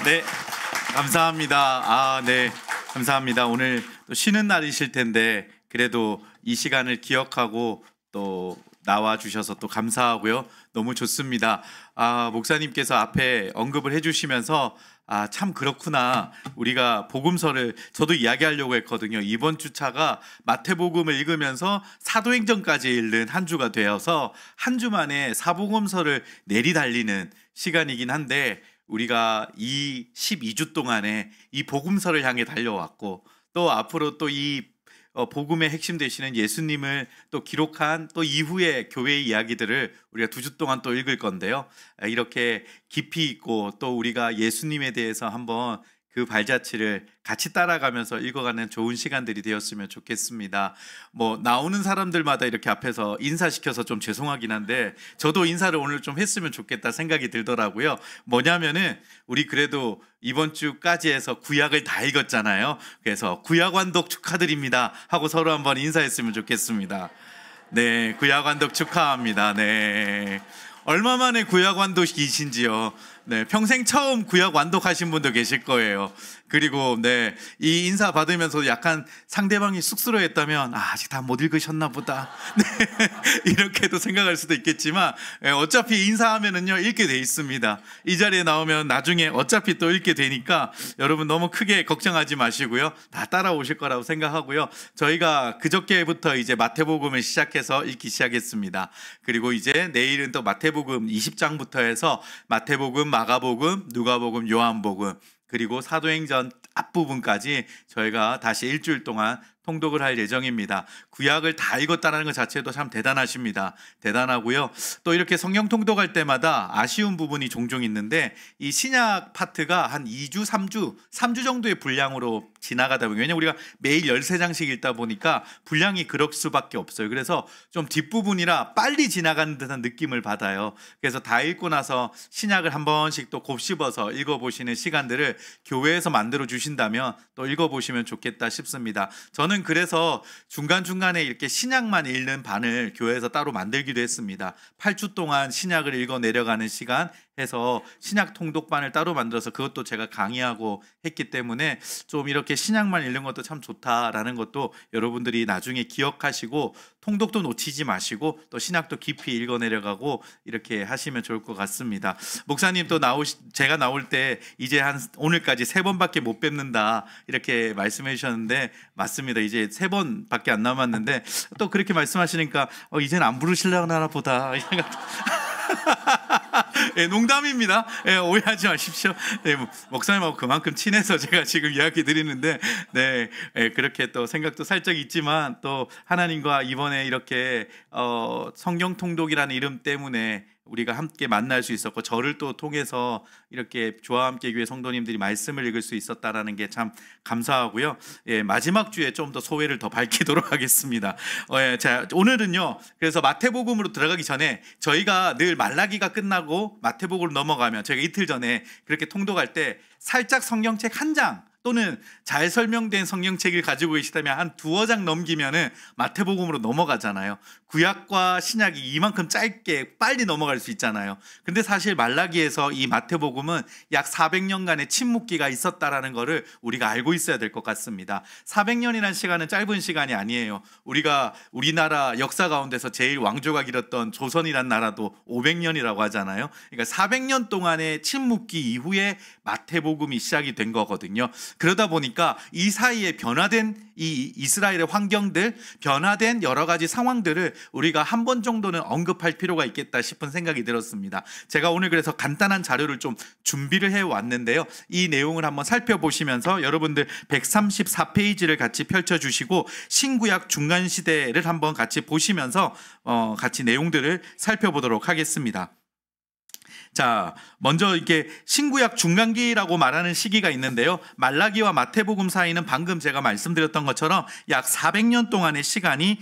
네, 감사합니다. 네, 감사합니다. 오늘 또 쉬는 날이실 텐데 그래도 이 시간을 기억하고 또 나와 주셔서 또 감사하고요. 너무 좋습니다. 목사님께서 앞에 언급을 해주시면서 참 그렇구나. 우리가 복음서를 저도 이야기하려고 했거든요. 이번 주차가 마태복음을 읽으면서 사도행전까지 읽는 한 주가 되어서 한 주 만에 사복음서를 내리달리는 시간이긴 한데 우리가 이 12주 동안에 이 복음서를 향해 달려왔고 또 앞으로 또 이 복음의 핵심 되시는 예수님을 또 기록한 또 이후의 교회의 이야기들을 우리가 2주 동안 또 읽을 건데요. 이렇게 깊이 있고 또 우리가 예수님에 대해서 한번 그 발자취를 같이 따라가면서 읽어가는 좋은 시간들이 되었으면 좋겠습니다. 나오는 사람들마다 이렇게 앞에서 인사시켜서 좀 죄송하긴 한데 저도 인사를 오늘 좀 했으면 좋겠다 생각이 들더라고요. 뭐냐면은 우리 그래도 이번 주까지 해서 구약을 다 읽었잖아요. 그래서 구약완독 축하드립니다 하고 서로 한번 인사했으면 좋겠습니다. 네, 구약완독 축하합니다. 네, 얼마 만에 구약완독이신지요? 네, 평생 처음 구약 완독하신 분도 계실 거예요. 그리고 네, 이 인사 받으면서 약간 상대방이 쑥스러워했다면 아직 다 못 읽으셨나 보다. 네, 이렇게도 생각할 수도 있겠지만 어차피 인사하면은요 읽게 돼 있습니다. 이 자리에 나오면 나중에 어차피 또 읽게 되니까 여러분 너무 크게 걱정하지 마시고요. 다 따라오실 거라고 생각하고요. 저희가 그저께부터 이제 마태복음을 시작해서 읽기 시작했습니다. 그리고 이제 내일은 또 마태복음 20장부터 해서 마태복음, 마가복음, 누가복음, 요한복음 그리고 사도행전 앞부분까지 저희가 다시 일주일 동안 통독을 할 예정입니다. 구약을 다 읽었다는 것 자체도 참 대단하십니다. 대단하고요. 또 이렇게 성경 통독할 때마다 아쉬운 부분이 종종 있는데 이 신약 파트가 한 2주, 3주 정도의 분량으로 지나가다 보니 왜냐면 우리가 매일 13장씩 읽다 보니까 분량이 그럴 수밖에 없어요. 그래서 좀 뒷부분이라 빨리 지나가는 듯한 느낌을 받아요. 그래서 다 읽고 나서 신약을 한 번씩 또 곱씹어서 읽어보시는 시간들을 교회에서 만들어 주신다면 또 읽어보시면 좋겠다 싶습니다. 저는 그래서 중간중간에 이렇게 신약만 읽는 반을 교회에서 따로 만들기도 했습니다. 8주 동안 신약을 읽어 내려가는 시간 해서 신약 통독반을 따로 만들어서 그것도 제가 강의하고 했기 때문에 좀 이렇게 신약만 읽는 것도 참 좋다라는 것도 여러분들이 나중에 기억하시고 통독도 놓치지 마시고 또 신약도 깊이 읽어 내려가고 이렇게 하시면 좋을 것 같습니다. 목사님 또 제가 나올 때 이제 한 오늘까지 3번밖에 못 뵙는다 이렇게 말씀해 주셨는데 맞습니다. 이제 3번밖에 안 남았는데 또 그렇게 말씀하시니까 이제는 안 부르시려나 보다 이 생각. 네, 농담입니다. 네, 오해하지 마십시오. 네, 목사님하고 그만큼 친해서 제가 지금 이야기 드리는데 네, 그렇게 또 생각도 살짝 있지만 또 하나님과 이번에 이렇게 성경 통독이라는 이름 때문에 우리가 함께 만날 수 있었고 저를 또 통해서 이렇게 조화 함께 교회 성도님들이 말씀을 읽을 수 있었다라는 게 참 감사하고요. 마지막 주에 좀 더 소회를 더 밝히도록 하겠습니다. 자, 오늘은요. 그래서 마태복음으로 들어가기 전에 저희가 늘 말라기가 끝나고 마태복음으로 넘어가면 저희가 이틀 전에 그렇게 통독할 때 살짝 성경책 한 장 또는 잘 설명된 성경책을 가지고 계시다면 한 2장 넘기면은 마태복음으로 넘어가잖아요. 구약과 신약이 이만큼 짧게 빨리 넘어갈 수 있잖아요. 근데 사실 말라기에서 이 마태복음은 약 400년간의 침묵기가 있었다라는 것을 우리가 알고 있어야 될 것 같습니다. 400년이라는 시간은 짧은 시간이 아니에요. 우리나라 역사 가운데서 제일 왕조가 길었던 조선이란 나라도 500년이라고 하잖아요. 그러니까 400년 동안의 침묵기 이후에 마태복음이 시작이 된 거거든요. 그러다 보니까 이 사이에 변화된 이 이스라엘의 환경들, 변화된 여러 가지 상황들을 우리가 한 번 정도는 언급할 필요가 있겠다 싶은 생각이 들었습니다. 제가 오늘 그래서 간단한 자료를 좀 준비를 해왔는데요. 이 내용을 한번 살펴보시면서 여러분들 134페이지를 같이 펼쳐주시고 신구약 중간시대를 한번 같이 보시면서 같이 내용들을 살펴보도록 하겠습니다. 자, 먼저 이렇게 신구약 중간기라고 말하는 시기가 있는데요. 말라기와 마태복음 사이는 방금 제가 말씀드렸던 것처럼 약 400년 동안의 시간이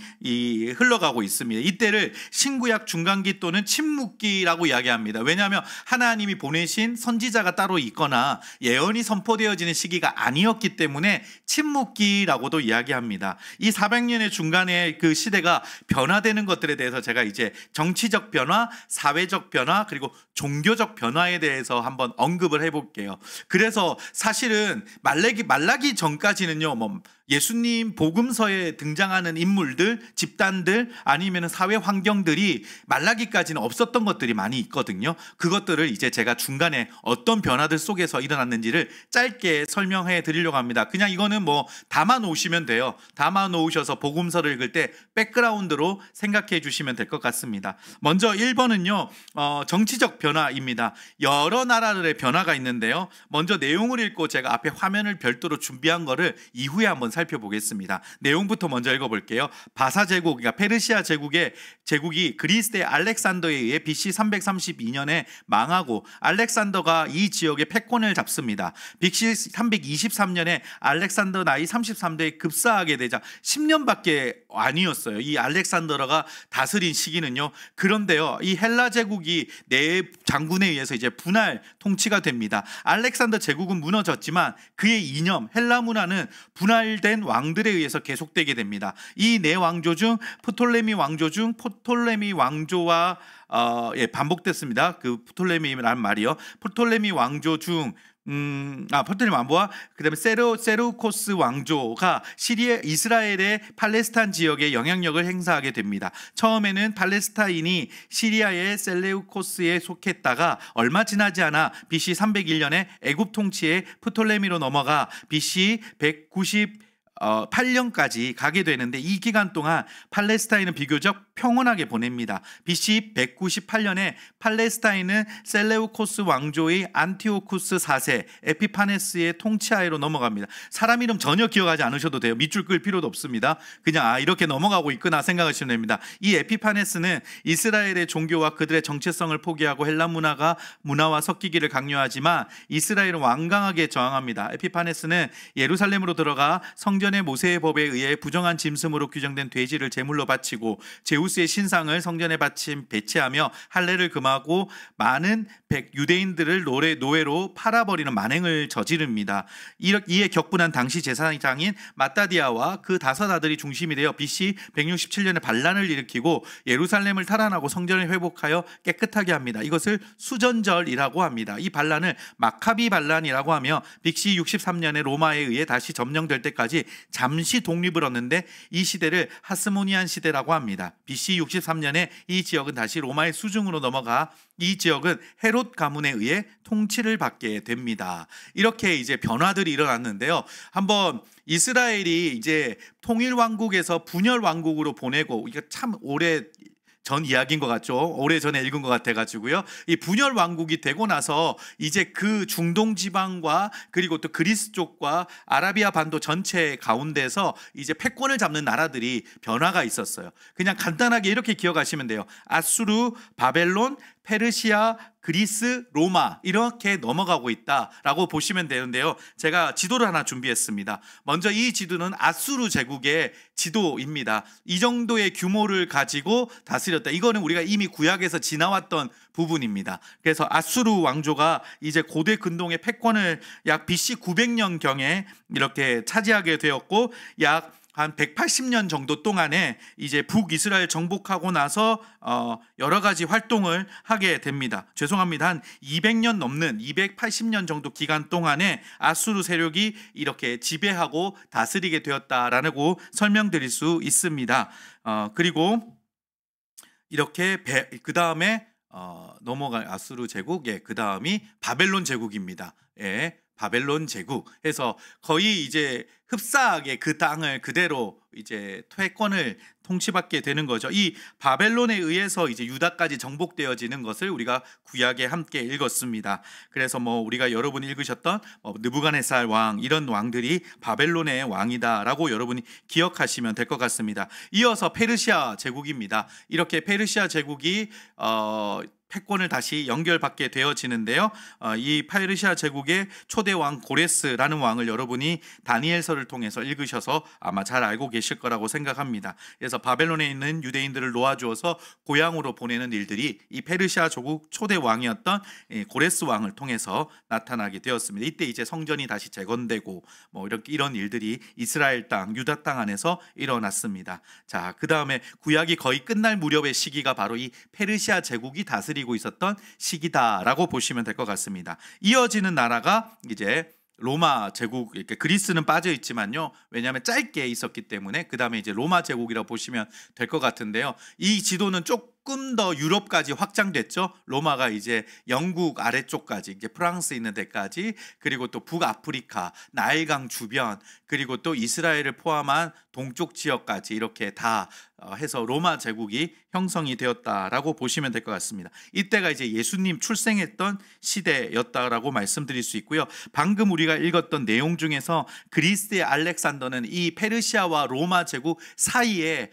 흘러가고 있습니다. 이때를 신구약 중간기 또는 침묵기라고 이야기합니다. 왜냐하면 하나님이 보내신 선지자가 따로 있거나 예언이 선포되어지는 시기가 아니었기 때문에 침묵기라고도 이야기합니다. 이 400년의 중간에 그 시대가 변화되는 것들에 대해서 제가 이제 정치적 변화, 사회적 변화, 그리고 종교 종교적 변화에 대해서 한번 언급을 해볼게요. 그래서 사실은 말라기 전까지는요, 뭐 예수님 복음서에 등장하는 인물들, 집단들 아니면 사회 환경들이 말라기까지는 없었던 것들이 많이 있거든요. 그것들을 이제 제가 중간에 어떤 변화들 속에서 일어났는지를 짧게 설명해 드리려고 합니다. 그냥 이거는 뭐 담아 놓으시면 돼요. 담아 놓으셔서 복음서를 읽을 때 백그라운드로 생각해 주시면 될 것 같습니다. 먼저 1번은요, 정치적 변화입니다. 여러 나라들의 변화가 있는데요. 먼저 내용을 읽고 제가 앞에 화면을 별도로 준비한 거를 이후에 한번 살펴보겠습니다. 내용부터 먼저 읽어볼게요. 바사 제국, 그러니까 페르시아 제국이 그리스의 알렉산더에 의해 BC 332년에 망하고 알렉산더가 이 지역의 패권을 잡습니다. BC 323년에 알렉산더 나이 33세에 급사하게 되자 10년밖에 아니었어요. 이 알렉산더가 다스린 시기는요. 그런데요, 이 헬라 제국이 네 장군에 의해서 이제 분할 통치가 됩니다. 알렉산더 제국은 무너졌지만 그의 이념, 헬라 문화는 분할된 왕들에 의해서 계속되게 됩니다. 이 네 왕조 중 프톨레미 왕조와 반복됐습니다. 그 프톨레미라는 말이요. 프톨레미 왕조 중 프톨레미 왕조와 그다음에 세르우코스 왕조가 이스라엘의 팔레스타인 지역에 영향력을 행사하게 됩니다. 처음에는 팔레스타인이 시리아의 셀레우코스에 속했다가 얼마 지나지 않아 BC 301년에 애굽 통치에 프톨레미로 넘어가 BC 198년까지 가게 되는데 이 기간 동안 팔레스타인은 비교적 평온하게 보냅니다. BC 198년에 팔레스타인은 셀레우코스 왕조의 안티오쿠스 4세 에피파네스의 통치하에로 넘어갑니다. 사람 이름 전혀 기억하지 않으셔도 돼요. 밑줄 끌 필요도 없습니다. 그냥 이렇게 넘어가고 있구나 생각하시면 됩니다. 이 에피파네스는 이스라엘의 종교와 그들의 정체성을 포기하고 헬라 문화와 섞이기를 강요하지만 이스라엘은 완강하게 저항합니다. 에피파네스는 예루살렘으로 들어가 성전의 모세의 법에 의해 부정한 짐승으로 규정된 돼지를 제물로 바치고 제우스의 신상을 성전에 배치하며 할례를 금하고 많은 유대인들을 노예로 팔아버리는 만행을 저지릅니다. 이에 격분한 당시 제사장인 마따디아와 그 5 아들이 중심이 되어 BC 167년에 반란을 일으키고 예루살렘을 탈환하고 성전을 회복하여 깨끗하게 합니다. 이것을 수전절이라고 합니다. 이 반란을 마카비 반란이라고 하며 BC 63년에 로마에 의해 다시 점령될 때까지 잠시 독립을 얻는데 이 시대를 하스모니안 시대라고 합니다. BC 63년에 이 지역은 다시 로마의 수중으로 넘어가 이 지역은 헤롯 가문에 의해 통치를 받게 됩니다. 이렇게 이제 변화들이 일어났는데요. 한번 이스라엘이 이제 통일 왕국에서 분열 왕국으로 보내고, 이게 참 오래 전 이야기인 것 같죠. 오래전에 읽은 것 같아가지고요. 이 분열 왕국이 되고 나서 이제 그 중동 지방과 그리고 또 그리스 쪽과 아라비아 반도 전체 가운데서 이제 패권을 잡는 나라들이 변화가 있었어요. 그냥 간단하게 이렇게 기억하시면 돼요. 아수르, 바벨론, 페르시아, 그리스, 로마 이렇게 넘어가고 있다라고 보시면 되는데요. 제가 지도를 하나 준비했습니다. 먼저 이 지도는 아수르 제국의 지도입니다. 이 정도의 규모를 가지고 다스렸다. 이거는 우리가 이미 구약에서 지나왔던 부분입니다. 그래서 아수르 왕조가 이제 고대 근동의 패권을 약 BC 900년경에 이렇게 차지하게 되었고, 약 한 180년 정도 동안에 이제 북이스라엘 정복하고 나서 여러 가지 활동을 하게 됩니다. 죄송합니다. 한 200년 넘는 280년 정도 기간 동안에 아수르 세력이 이렇게 지배하고 다스리게 되었다라고 설명드릴 수 있습니다. 그리고 이렇게 그 다음에 넘어갈 아수르 제국, 그 다음이 바벨론 제국입니다. 바벨론 제국 해서 거의 이제 흡사하게 그 땅을 그대로 이제 퇴권을 통치받게 되는 거죠. 이 바벨론에 의해서 이제 유다까지 정복되어지는 것을 우리가 구약에 함께 읽었습니다. 그래서 뭐 우리가 여러분이 읽으셨던 느부갓네살 왕, 이런 왕들이 바벨론의 왕이다라고 여러분이 기억하시면 될 것 같습니다. 이어서 페르시아 제국입니다. 이렇게 페르시아 제국이 패권을 다시 연결받게 되어지는데요. 이 페르시아 제국의 초대 왕 고레스라는 왕을 여러분이 다니엘서를 통해서 읽으셔서 아마 잘 알고 계실 거라고 생각합니다. 그래서 바벨론에 있는 유대인들을 놓아주어서 고향으로 보내는 일들이 이 페르시아 제국 초대 왕이었던 고레스 왕을 통해서 나타나게 되었습니다. 이때 이제 성전이 다시 재건되고 뭐 이런 일들이 이스라엘 땅, 유다 땅 안에서 일어났습니다. 자, 그 다음에 구약이 거의 끝날 무렵의 시기가 바로 이 페르시아 제국이 다스리 다스리고 있었던 시기다라고 보시면 될 것 같습니다. 이어지는 나라가 이제 로마 제국, 이렇게 그리스는 빠져 있지만요. 왜냐하면 짧게 있었기 때문에 그 다음에 이제 로마 제국이라고 보시면 될 것 같은데요. 이 지도는 조금 더 유럽까지 확장됐죠. 로마가 이제 영국 아래쪽까지, 이제 프랑스 있는 데까지, 그리고 또 북아프리카, 나일강 주변, 그리고 또 이스라엘을 포함한 동쪽 지역까지 이렇게 다 해서 로마 제국이 형성이 되었다라고 보시면 될 것 같습니다. 이때가 이제 예수님 출생했던 시대였다라고 말씀드릴 수 있고요. 방금 우리가 읽었던 내용 중에서 그리스의 알렉산더는 이 페르시아와 로마 제국 사이에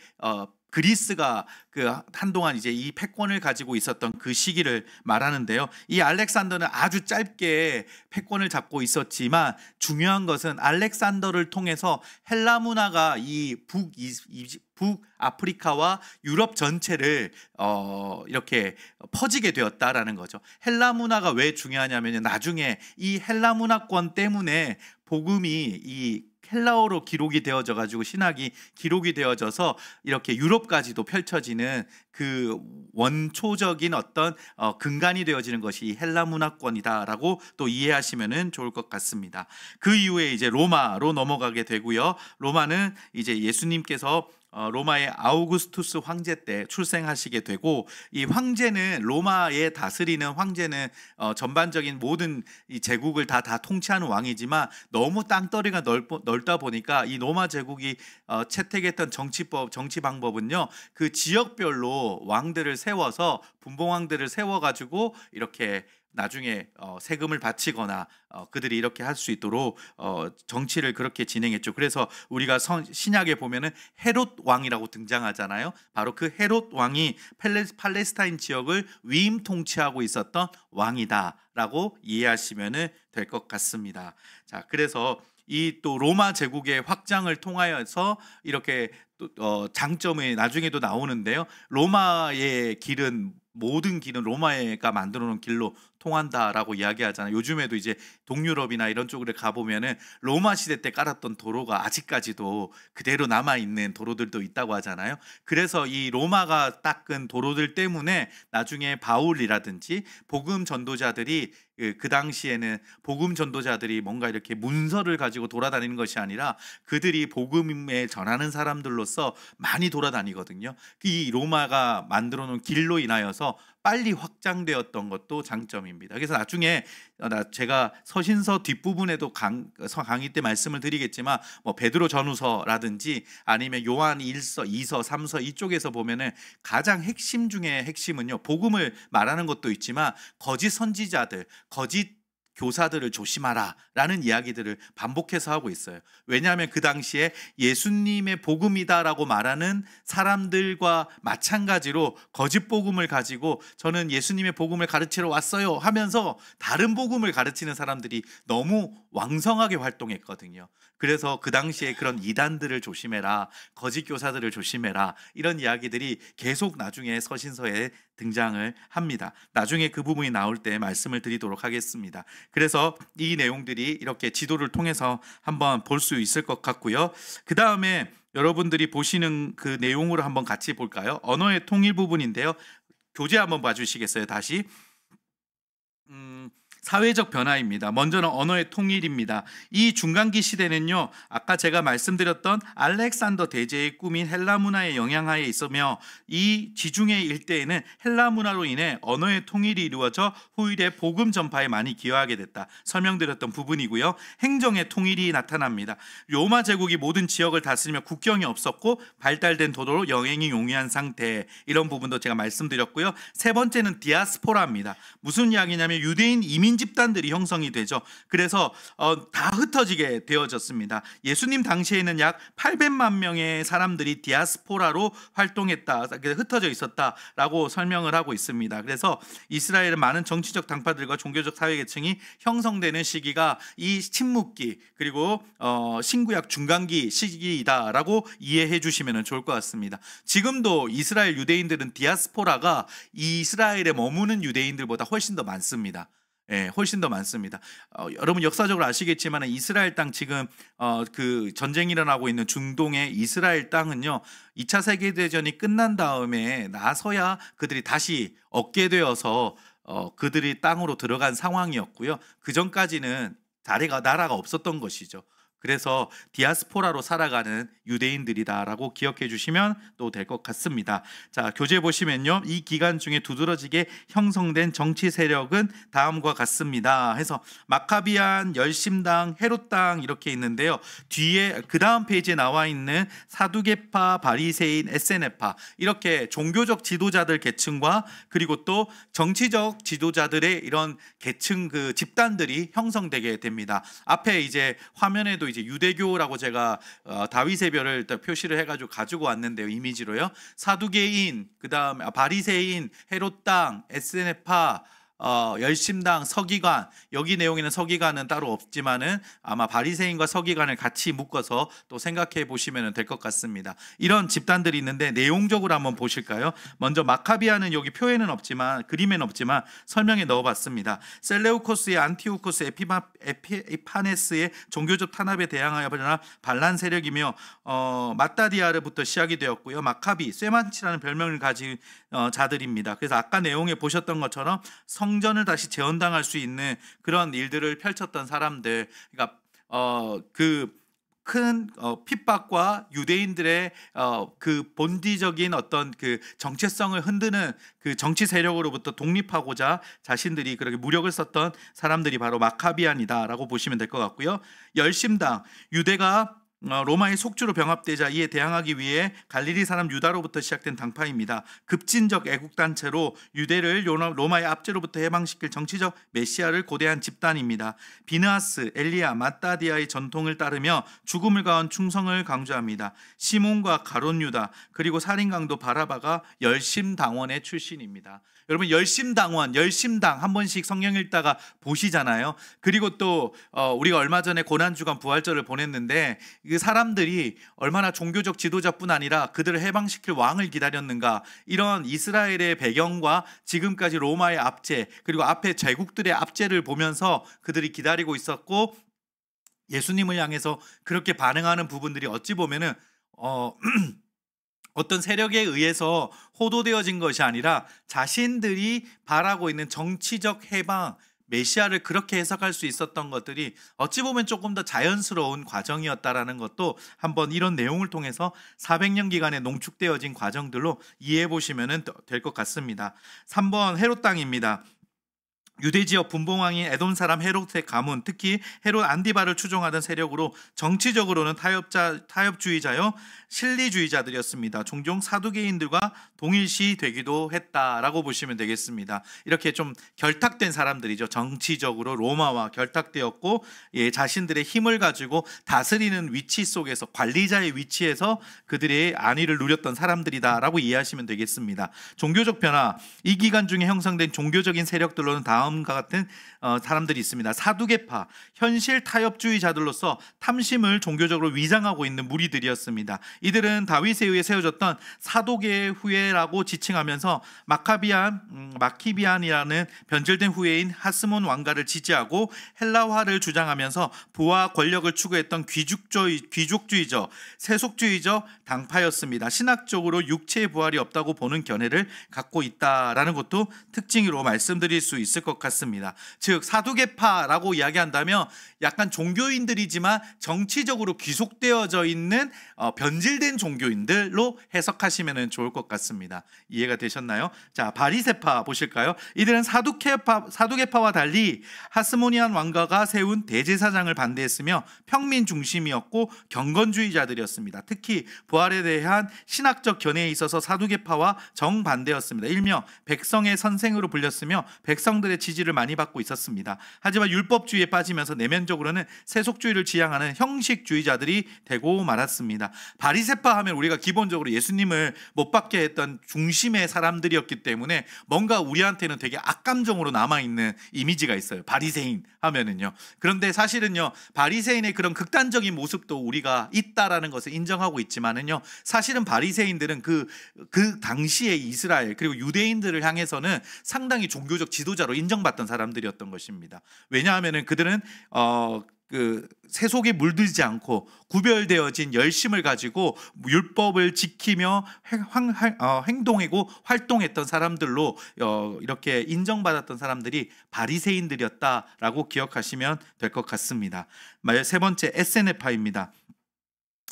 그리스가 그 한동안 이제 이 패권을 가지고 있었던 그 시기를 말하는데요. 이 알렉산더는 아주 짧게 패권을 잡고 있었지만 중요한 것은 알렉산더를 통해서 헬라 문화가 이 북아프리카와 유럽 전체를 이렇게 퍼지게 되었다라는 거죠. 헬라 문화가 왜 중요하냐면 나중에 이 헬라 문화권 때문에 복음이 이 헬라어로 기록이 되어져 가지고 신학이 기록이 되어져서 이렇게 유럽까지도 펼쳐지는 그 원초적인 어떤 근간이 되어지는 것이 이 헬라 문화권이다라고 또 이해하시면은 좋을 것 같습니다. 그 이후에 이제 로마로 넘어가게 되고요. 로마는 이제 예수님께서 로마의 아우구스투스 황제 때 출생하시게 되고, 이 황제는 로마에 다스리는 황제는 전반적인 모든 이 제국을 다 통치하는 왕이지만 너무 땅덩이가 넓다 보니까 이 로마 제국이 채택했던 정치 방법은요, 그 지역별로 왕들을 세워서 분봉왕들을 세워가지고 이렇게 나중에 세금을 바치거나 그들이 이렇게 할 수 있도록 정치를 그렇게 진행했죠. 그래서 우리가 신약에 보면은 헤롯 왕이라고 등장하잖아요. 바로 그 헤롯 왕이 팔레스타인 지역을 위임 통치하고 있었던 왕이다라고 이해하시면 될 것 같습니다. 자, 그래서 이 또 로마 제국의 확장을 통하여서 이렇게 또 장점이 나중에도 나오는데요. 로마의 길은, 모든 길은 로마가 만들어 놓은 길로 통한다라고 이야기하잖아요. 요즘에도 이제 동유럽이나 이런 쪽으로 가보면은 로마 시대 때 깔았던 도로가 아직까지도 그대로 남아있는 도로들도 있다고 하잖아요. 그래서 이 로마가 닦은 도로들 때문에 나중에 바울이라든지 복음 전도자들이 그 당시에는 복음 전도자들이 뭔가 이렇게 문서를 가지고 돌아다니는 것이 아니라 그들이 복음에 전하는 사람들로서 많이 돌아다니거든요. 이 로마가 만들어 놓은 길로 인하여서 빨리 확장되었던 것도 장점입니다. 그래서 나중에 제가 서신서 뒷부분에도 강의 때 말씀을 드리겠지만 뭐 베드로 전후서라든지 아니면 요한 1서, 2서, 3서 이쪽에서 보면은 가장 핵심 중에 핵심은요, 복음을 말하는 것도 있지만 거짓 선지자들, 거짓 교사들을 조심하라 라는 이야기들을 반복해서 하고 있어요. 왜냐하면 그 당시에 예수님의 복음이다라고 말하는 사람들과 마찬가지로 거짓 복음을 가지고 저는 예수님의 복음을 가르치러 왔어요 하면서 다른 복음을 가르치는 사람들이 너무 왕성하게 활동했거든요. 그래서 그 당시에 그런 이단들을 조심해라, 거짓 교사들을 조심해라, 이런 이야기들이 계속 나중에 서신서에 등장을 합니다. 나중에 그 부분이 나올 때 말씀을 드리도록 하겠습니다. 그래서 이 내용들이 이렇게 지도를 통해서 한번 볼 수 있을 것 같고요. 그 다음에 여러분들이 보시는 그 내용으로 한번 같이 볼까요? 언어의 통일 부분인데요. 교재 한번 봐주시겠어요? 다시. 사회적 변화입니다. 먼저는 언어의 통일입니다. 이 중간기 시대는요, 아까 제가 말씀드렸던 알렉산더 대제의 꿈인 헬라 문화의 영향하에 있으며 이 지중해 일대에는 헬라 문화로 인해 언어의 통일이 이루어져 후일에 복음 전파에 많이 기여하게 됐다. 설명드렸던 부분이고요. 행정의 통일이 나타납니다. 로마 제국이 모든 지역을 다스리며 국경이 없었고 발달된 도로로 여행이 용이한 상태, 이런 부분도 제가 말씀드렸고요. 세 번째는 디아스포라입니다. 무슨 이야기냐면 유대인 이민 집단들이 형성이 되죠. 그래서 다 흩어지게 되어졌습니다. 예수님 당시에는 약 800만 명의 사람들이 디아스포라로 활동했다, 흩어져 있었다라고 설명을 하고 있습니다. 그래서 이스라엘은 많은 정치적 당파들과 종교적 사회계층이 형성되는 시기가 이 침묵기 그리고 신구약 중간기 시기이다라고 이해해 주시면 좋을 것 같습니다. 지금도 이스라엘 유대인들은 디아스포라가 이스라엘에 머무는 유대인들보다 훨씬 더 많습니다. 예, 훨씬 더 많습니다. 여러분 역사적으로 아시겠지만 이스라엘 땅 지금 그 전쟁이 일어나고 있는 중동의 이스라엘 땅은요. 2차 세계 대전이 끝난 다음에 나서야 그들이 다시 얻게 되어서 그들이 땅으로 들어간 상황이었고요. 그 전까지는 나라가 없었던 것이죠. 그래서 디아스포라로 살아가는 유대인들이다라고 기억해 주시면 또 될 것 같습니다. 자, 교재 보시면요. 이 기간 중에 두드러지게 형성된 정치 세력은 다음과 같습니다. 해서 마카비안, 열심당, 헤롯당 이렇게 있는데요. 뒤에 그 다음 페이지에 나와 있는 사두개파, 바리새인, 에세네파 이렇게 종교적 지도자들 계층과 그리고 또 정치적 지도자들의 이런 계층 그 집단들이 형성되게 됩니다. 앞에 이제 화면에도 이제 유대교라고 제가 다윗의 별을 표시를 해가지고 가지고 왔는데요. 이미지로요. 사두개인, 그다음 바리새인, 헤롯당, 에스네파, 열심당, 서기관, 여기 내용에는 서기관은 따로 없지만은 아마 바리새인과 서기관을 같이 묶어서 또 생각해 보시면 될 것 같습니다. 이런 집단들이 있는데 내용적으로 한번 보실까요? 먼저 마카비아는 여기 표에는 없지만 그림에는 없지만 설명에 넣어봤습니다. 셀레우코스의 안티오코스 에피파네스의 종교적 탄압에 대항하여 일어난 반란 세력이며 마따디아르부터 시작이 되었고요. 마카비, 쇠만치라는 별명을 가진 자들입니다. 그래서 아까 내용에 보셨던 것처럼 성전을 다시 재건당할 수 있는 그런 일들을 펼쳤던 사람들, 그러니까 그 큰 핍박과 유대인들의 그 본디적인 어떤 그 정체성을 흔드는 그 정치 세력으로부터 독립하고자 자신들이 그렇게 무력을 썼던 사람들이 바로 마카비안이다라고 보시면 될 것 같고요. 열심당, 유대가 로마의 속주로 병합되자 이에 대항하기 위해 갈릴리 사람 유다로부터 시작된 당파입니다. 급진적 애국단체로 유대를 로마의 압제로부터 해방시킬 정치적 메시아를 고대한 집단입니다. 비느하스, 엘리야, 마따디아의 전통을 따르며 죽음을 가한 충성을 강조합니다. 시몬과 가론 유다 그리고 살인강도 바라바가 열심당원의 출신입니다. 여러분 열심당원, 열심당 한 번씩 성경 읽다가 보시잖아요. 그리고 또 우리가 얼마 전에 고난주간 부활절을 보냈는데 그 사람들이 얼마나 종교적 지도자뿐 아니라 그들을 해방시킬 왕을 기다렸는가, 이런 이스라엘의 배경과 지금까지 로마의 압제 그리고 앞에 제국들의 압제를 보면서 그들이 기다리고 있었고 예수님을 향해서 그렇게 반응하는 부분들이 어찌 보면은 어떤 세력에 의해서 호도되어진 것이 아니라 자신들이 바라고 있는 정치적 해방, 메시아를 그렇게 해석할 수 있었던 것들이 어찌 보면 조금 더 자연스러운 과정이었다라는 것도 한번 이런 내용을 통해서 400년 기간에 농축되어진 과정들로 이해해 보시면 될 것 같습니다. 3번 헤롯 땅입니다. 유대 지역 분봉왕인 에돔 사람 헤롯의 가문, 특히 헤롯 안디바를 추종하던 세력으로 정치적으로는 타협주의자요 실리주의자들이었습니다. 종종 사두개인들과 동일시 되기도 했다라고 보시면 되겠습니다. 이렇게 좀 결탁된 사람들이죠. 정치적으로 로마와 결탁되었고 자신들의 힘을 가지고 다스리는 위치 속에서, 관리자의 위치에서 그들의 안위를 누렸던 사람들이다라고 이해하시면 되겠습니다. 종교적 변화, 이 기간 중에 형성된 종교적인 세력들로는 다음과 같은 사람들이 있습니다. 사두개파, 현실 타협주의자들로서 탐심을 종교적으로 위장하고 있는 무리들이었습니다. 이들은 다윗에 의해 세워졌던 사도계의 후예라고 지칭하면서 마키비안이라는 변절된 후예인 하스몬 왕가를 지지하고 헬라화를 주장하면서 부와 권력을 추구했던 귀족주의적, 세속주의적 당파였습니다. 신학적으로 육체의 부활이 없다고 보는 견해를 갖고 있다라는 것도 특징으로 말씀드릴 수 있을 것 같습니다. 즉 사두개파라고 이야기한다면 약간 종교인들이지만 정치적으로 귀속되어져 있는 변질된 종교인들로 해석하시면 좋을 것 같습니다. 이해가 되셨나요? 자, 바리새파 보실까요? 이들은 사두개파와 달리 하스모니안 왕가가 세운 대제사장을 반대했으며 평민 중심이었고 경건주의자들이었습니다. 특히 부활에 대한 신학적 견해에 있어서 사두개파와 정반대였습니다. 일명 백성의 선생으로 불렸으며 백성들의 지지를 많이 받고 있었습니다. 하지만 율법주의에 빠지면서 내면적으로는 세속주의를 지향하는 형식주의자들이 되고 말았습니다. 바리새파 하면 우리가 기본적으로 예수님을 못 받게 했던 중심의 사람들이었기 때문에 뭔가 우리한테는 되게 악감정으로 남아있는 이미지가 있어요. 바리새인 하면은요. 그런데 사실은요, 바리새인의 그런 극단적인 모습도 우리가 있다라는 것을 인정하고 있지만은요, 사실은 바리새인들은 그 당시의 이스라엘 그리고 유대인들을 향해서는 상당히 종교적 지도자로 인정받았습니다. 인정받던 사람들이었던 것입니다. 왜냐하면은 그들은 그 세속에 물들지 않고 구별되어진 열심을 가지고 율법을 지키며 행동하고 활동했던 사람들로 이렇게 인정받았던 사람들이 바리새인들이었다라고 기억하시면 될 것 같습니다. 세 번째, 에세네파입니다.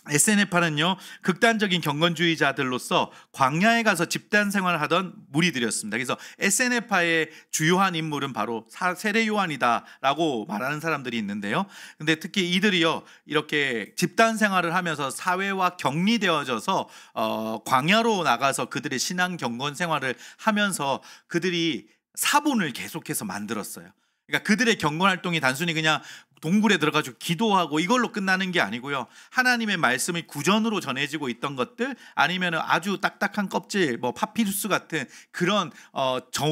에세네파는요, 극단적인 경건주의자들로서 광야에 가서 집단 생활을 하던 무리들이었습니다. 그래서 에세네파의 주요한 인물은 바로 세례 요한이다라고 말하는 사람들이 있는데요. 근데 특히 이들이요, 이렇게 집단 생활을 하면서 사회와 격리되어져서 광야로 나가서 그들의 신앙 경건 생활을 하면서 그들이 사본을 계속해서 만들었어요. 그러니까 그들의 경건 활동이 단순히 그냥 동굴에 들어가지고 기도하고 이걸로 끝나는 게 아니고요. 하나님의 말씀이 구전으로 전해지고 있던 것들, 아니면 아주 딱딱한 껍질, 뭐 파피루스 같은 그런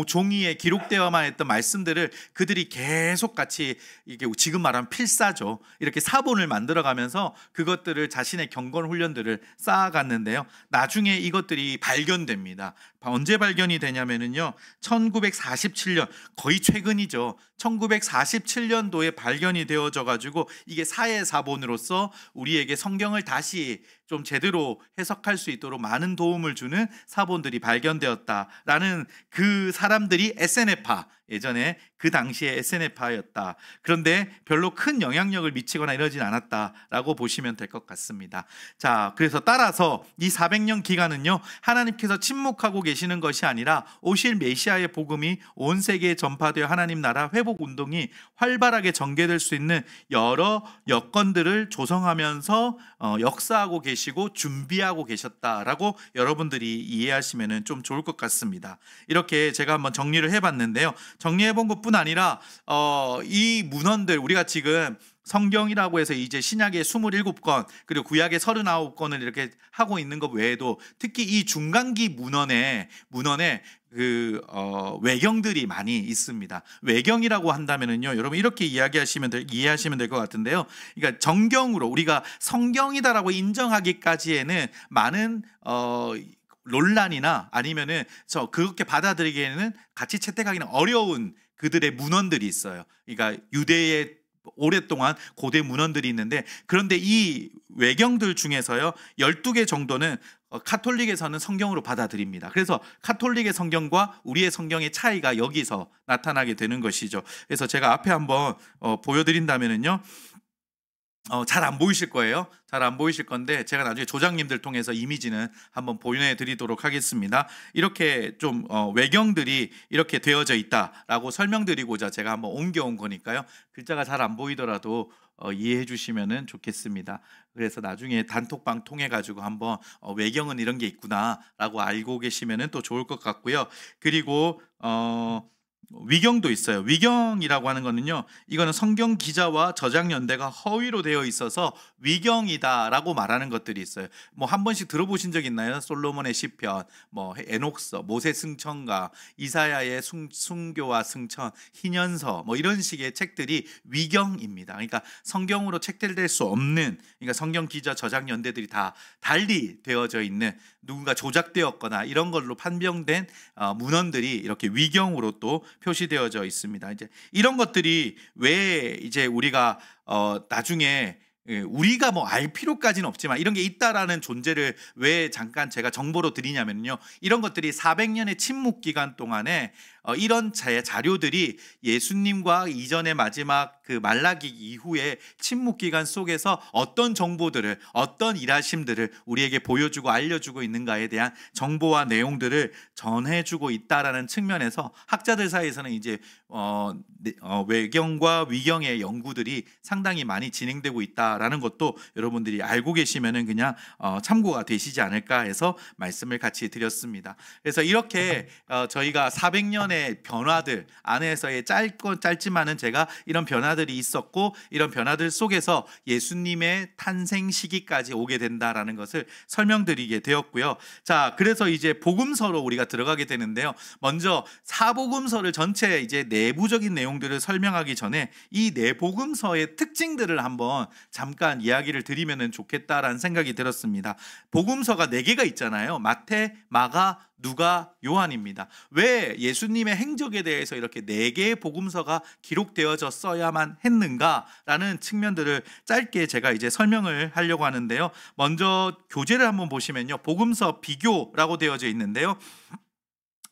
종이에 기록되어만 했던 말씀들을 그들이 계속 같이, 이게 지금 말하면 필사죠, 이렇게 사본을 만들어가면서 그것들을 자신의 경건 훈련들을 쌓아갔는데요. 나중에 이것들이 발견됩니다. 언제 발견이 되냐면은요, 1947년, 거의 최근이죠. 1947년도에 발견이 되어져 가지고 이게 사회사본으로서 우리에게 성경을 다시 좀 제대로 해석할 수 있도록 많은 도움을 주는 사본들이 발견되었다라는, 그 사람들이 에세네파, 예전에 그 당시에 에세네파였다. 그런데 별로 큰 영향력을 미치거나 이러진 않았다라고 보시면 될 것 같습니다. 자, 그래서 따라서 이 400년 기간은요, 하나님께서 침묵하고 계시는 것이 아니라 오실 메시아의 복음이 온 세계에 전파되어 하나님 나라 회복 운동이 활발하게 전개될 수 있는 여러 여건들을 조성하면서 역사하고 계시고 준비하고 계셨다라고 여러분들이 이해하시면 좀 좋을 것 같습니다. 이렇게 제가 한번 정리를 해봤는데요. 정리해본 것뿐 아니라 이 문헌들, 우리가 지금 성경이라고 해서 이제 신약의 27권 그리고 구약의 39권을 이렇게 하고 있는 것 외에도 특히 이 중간기 문헌에 그 외경들이 많이 있습니다. 외경이라고 한다면은요, 여러분 이렇게 이해하시면 될 것 같은데요. 그러니까 정경으로 우리가 성경이다라고 인정하기까지에는 많은 논란이나 아니면은 그렇게 받아들이기에는 같이 채택하기는 어려운 그들의 문헌들이 있어요. 그러니까 유대의 오랫동안 고대 문헌들이 있는데, 그런데 이 외경들 중에서요 12개 정도는 카톨릭에서는 성경으로 받아들입니다. 그래서 카톨릭의 성경과 우리의 성경의 차이가 여기서 나타나게 되는 것이죠. 그래서 제가 앞에 한번 보여드린다면은요, 잘 안 보이실 거예요. 잘 안 보이실 건데 제가 나중에 조장님들 통해서 이미지는 한번 보여드리도록 하겠습니다. 이렇게 좀 외경들이 이렇게 되어져 있다라고 설명드리고자 제가 한번 옮겨온 거니까요. 글자가 잘 안 보이더라도 이해해 주시면 좋겠습니다. 그래서 나중에 단톡방 통해 가지고 한번 외경은 이런 게 있구나라고 알고 계시면 또 좋을 것 같고요. 그리고 위경도 있어요. 위경이라고 하는 거는요, 이거는 성경 기자와 저작 연대가 허위로 되어 있어서 위경이다라고 말하는 것들이 있어요. 뭐 한 번씩 들어보신 적 있나요? 솔로몬의 시편, 뭐 에녹서, 모세 승천가, 이사야의 순교와 승천, 희년서, 뭐 이런 식의 책들이 위경입니다. 그러니까 성경으로 책들될 수 없는, 그러니까 성경 기자 저작 연대들이 다 달리 되어져 있는, 누군가 조작되었거나 이런 걸로 판명된 문헌들이 이렇게 위경으로 또 표시되어져 있습니다. 이제 이런 것들이 왜 이제 우리가 나중에 우리가 뭐 알 필요까지는 없지만 이런 게 있다라는 존재를 왜 잠깐 제가 정보로 드리냐면요, 이런 것들이 400년의 침묵 기간 동안에 이런 자료들이 예수님과 이전의 마지막 그 말라기 이후에 침묵 기간 속에서 어떤 정보들을, 어떤 일하심들을 우리에게 보여주고 알려주고 있는가에 대한 정보와 내용들을 전해주고 있다라는 측면에서 학자들 사이에서는 이제 외경과 위경의 연구들이 상당히 많이 진행되고 있다라는 것도 여러분들이 알고 계시면은 그냥 참고가 되시지 않을까 해서 말씀을 같이 드렸습니다. 그래서 이렇게 저희가 400년의 변화들 안에서의 짧지만은 제가 이런 변화들이 있었고, 이런 변화들 속에서 예수님의 탄생 시기까지 오게 된다라는 것을 설명드리게 되었고요. 자, 그래서 이제 복음서로 우리가 들어가게 되는데요. 먼저 사복음서를 전체 이제 내부적인 내용들을 설명하기 전에 이 내복음서의 특징들을 한번 잠깐 이야기를 드리면 좋겠다라는 생각이 들었습니다. 복음서가 4개가 있잖아요. 마태, 마가, 누가, 요한입니다. 왜 예수님의 행적에 대해서 이렇게 4개의 복음서가 기록되어졌어야만 했는가라는 측면들을 짧게 제가 이제 설명을 하려고 하는데요. 먼저 교재를 한번 보시면요. 복음서 비교라고 되어져 있는데요.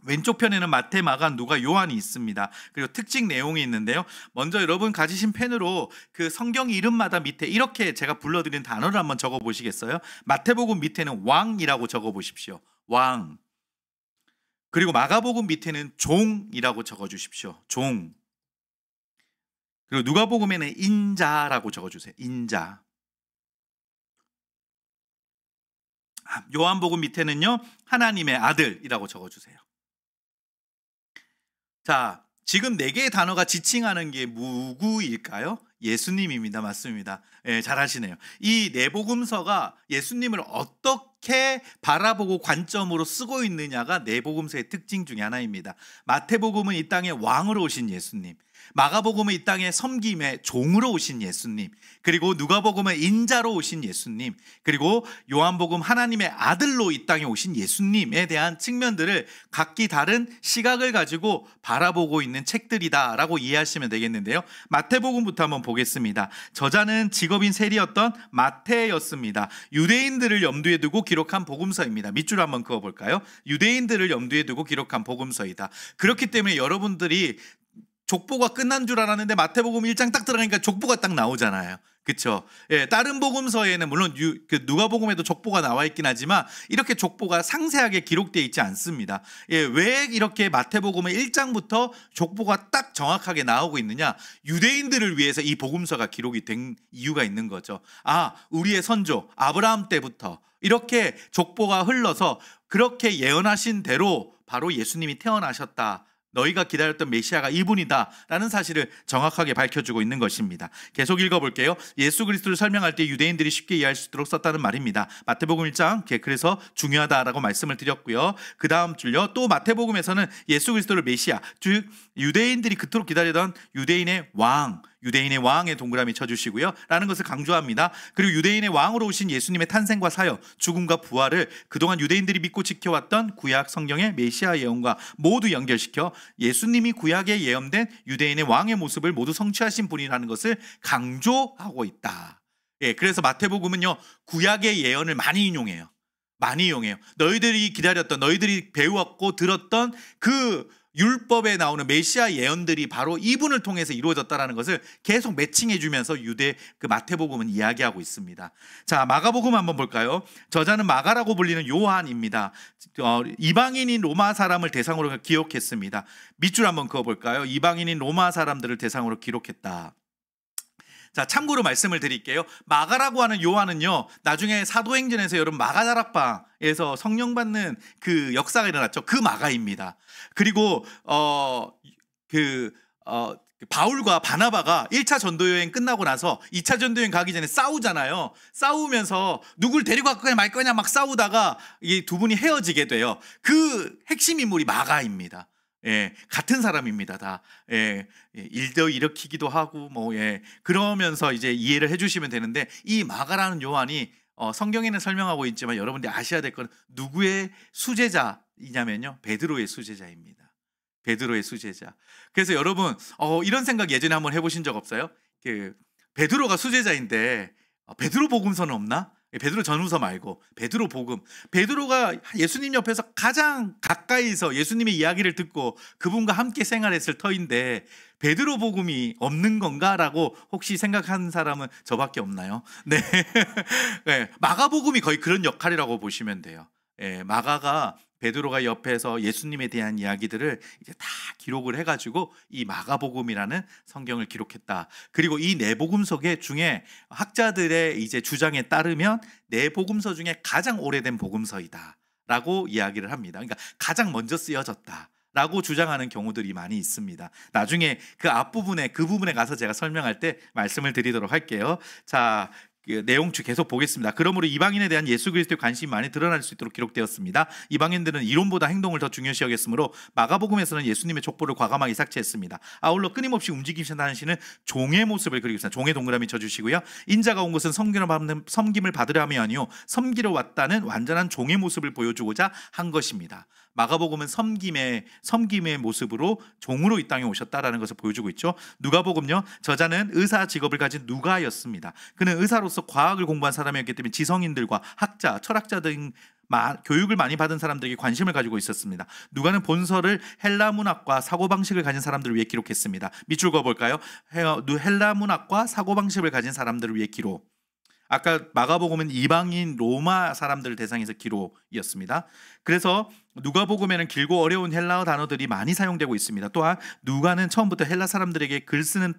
왼쪽 편에는 마태, 마가, 누가, 요한이 있습니다. 그리고 특징 내용이 있는데요. 먼저 여러분 가지신 펜으로 그 성경 이름마다 밑에 이렇게 제가 불러드린 단어를 한번 적어 보시겠어요? 마태복음 밑에는 왕이라고 적어 보십시오. 왕. 그리고 마가복음 밑에는 종이라고 적어 주십시오. 종. 그리고 누가복음에는 인자라고 적어 주세요. 인자. 요한복음 밑에는요. 하나님의 아들이라고 적어 주세요. 자, 지금 4개의 단어가 지칭하는 게 누구일까요? 예수님입니다. 맞습니다. 예, 잘하시네요. 이 4복음서가 예수님을 어떻게 바라보고 관점으로 쓰고 있느냐가 4복음서의 특징 중에 하나입니다. 마태복음은 이 땅에 왕으로 오신 예수님, 마가복음은 이 땅에 섬김의 종으로 오신 예수님, 그리고 누가복음은 인자로 오신 예수님, 그리고 요한복음 하나님의 아들로 이 땅에 오신 예수님에 대한 측면들을 각기 다른 시각을 가지고 바라보고 있는 책들이다라고 이해하시면 되겠는데요. 마태복음부터 한번 보겠습니다. 저자는 직업인 세리였던 마태였습니다. 유대인들을 염두에 두고 기록한 복음서입니다. 밑줄 한번 그어볼까요? 유대인들을 염두에 두고 기록한 복음서이다. 그렇기 때문에 여러분들이 족보가 끝난 줄 알았는데 마태복음 1장 딱 들어가니까 족보가 딱 나오잖아요. 그렇죠? 예, 다른 복음서에는 물론 누가복음에도 족보가 나와 있긴 하지만 이렇게 족보가 상세하게 기록되어 있지 않습니다. 예, 왜 이렇게 마태복음의 1장부터 족보가 딱 정확하게 나오고 있느냐? 유대인들을 위해서 이 복음서가 기록이 된 이유가 있는 거죠. 아, 우리의 선조 아브라함 때부터 이렇게 족보가 흘러서 그렇게 예언하신 대로 바로 예수님이 태어나셨다. 너희가 기다렸던 메시아가 이분이다 라는 사실을 정확하게 밝혀주고 있는 것입니다. 계속 읽어볼게요. 예수 그리스도를 설명할 때 유대인들이 쉽게 이해할 수 있도록 썼다는 말입니다. 마태복음 1장 그래서 중요하다라고 말씀을 드렸고요. 그 다음 줄요. 또 마태복음에서는 예수 그리스도를 메시아, 즉 유대인들이 그토록 기다리던 유대인의 왕, 유대인의 왕에 동그라미 쳐주시고요 라는 것을 강조합니다. 그리고 유대인의 왕으로 오신 예수님의 탄생과 사역, 죽음과 부활을 그동안 유대인들이 믿고 지켜왔던 구약 성경의 메시아 예언과 모두 연결시켜 예수님이 구약에 예언된 유대인의 왕의 모습을 모두 성취하신 분이라는 것을 강조하고 있다. 예, 그래서 마태복음은요 구약의 예언을 많이 인용해요. 많이 이용해요. 너희들이 기다렸던, 너희들이 배웠고 들었던 그 율법에 나오는 메시아 예언들이 바로 이분을 통해서 이루어졌다는 것을 계속 매칭해주면서 그 마태복음은 이야기하고 있습니다. 자, 마가복음 한번 볼까요? 저자는 마가라고 불리는 요한입니다. 이방인인 로마 사람을 대상으로 기록했습니다. 밑줄 한번 그어볼까요? 이방인인 로마 사람들을 대상으로 기록했다. 자, 참고로 말씀을 드릴게요. 마가라고 하는 요한은요, 나중에 사도행전에서 여러분 마가다락방에서 성령 받는 그 역사가 일어났죠. 그 마가입니다. 그리고 바울과 바나바가 1차 전도여행 끝나고 나서 2차 전도여행 가기 전에 싸우잖아요. 싸우면서 누굴 데리고 갈 거냐 말 거냐 막 싸우다가 이 두 분이 헤어지게 돼요. 그 핵심 인물이 마가입니다. 예, 같은 사람입니다. 다. 예, 일도 일으키기도 하고 그러면서 이제 이해를 해주시면 되는데, 이 마가라는 요한이 성경에는 설명하고 있지만 여러분들이 아셔야 될 건 누구의 수제자이냐면요, 베드로의 수제자입니다. 베드로의 수제자. 그래서 여러분 이런 생각 예전에 한번 해보신 적 없어요? 베드로가 수제자인데 베드로 복음서는 없나? 베드로 전후서 말고 베드로 복음. 베드로가 예수님 옆에서 가장 가까이서 예수님의 이야기를 듣고 그분과 함께 생활했을 터인데 베드로 복음이 없는 건가라고 혹시 생각하는 사람은 저밖에 없나요? 네. 네. 마가복음이 거의 그런 역할이라고 보시면 돼요. 예, 마가가 베드로가 옆에서 예수님에 대한 이야기들을 이제 다 기록을 해가지고 이 마가복음이라는 성경을 기록했다. 그리고 이 네 복음서 중에 학자들의 이제 주장에 따르면 네 복음서 중에 가장 오래된 복음서이다라고 이야기를 합니다. 그러니까 가장 먼저 쓰여졌다 라고 주장하는 경우들이 많이 있습니다. 나중에 그 앞부분에 그 부분에 가서 제가 설명할 때 말씀을 드리도록 할게요. 자, 그 내용주 계속 보겠습니다. 그러므로 이방인에 대한 예수 그리스도의 관심이 많이 드러날 수 있도록 기록되었습니다. 이방인들은 이론보다 행동을 더 중요시 여겼으므로 마가복음에서는 예수님의 족보를 과감하게 삭제했습니다. 아울러 끊임없이 움직이시는 신은 종의 모습을 그리고 있습니다. 종의 동그라미 쳐주시고요. 인자가 온 것은 섬김을 받으려 함이 아니요 섬기러 왔다는 완전한 종의 모습을 보여주고자 한 것입니다. 마가복음은 섬김의 모습으로 종으로 이 땅에 오셨다라는 것을 보여주고 있죠. 누가복음요, 저자는 의사 직업을 가진 누가였습니다. 그는 의사로서 과학을 공부한 사람이었기 때문에 지성인들과 학자, 철학자 등 교육을 많이 받은 사람들에게 관심을 가지고 있었습니다. 누가는 본서를 헬라 문학과 사고방식을 가진 사람들을 위해 기록했습니다. 밑줄 그어볼까요? 헬라 문학과 사고방식을 가진 사람들을 위해 기록. 아까 마가복음은 이방인 로마 사람들 대상에서 기록이었습니다. 그래서 누가복음에는 길고 어려운 헬라어 단어들이 많이 사용되고 있습니다. 또한 누가는 처음부터 헬라 사람들에게 글 쓰는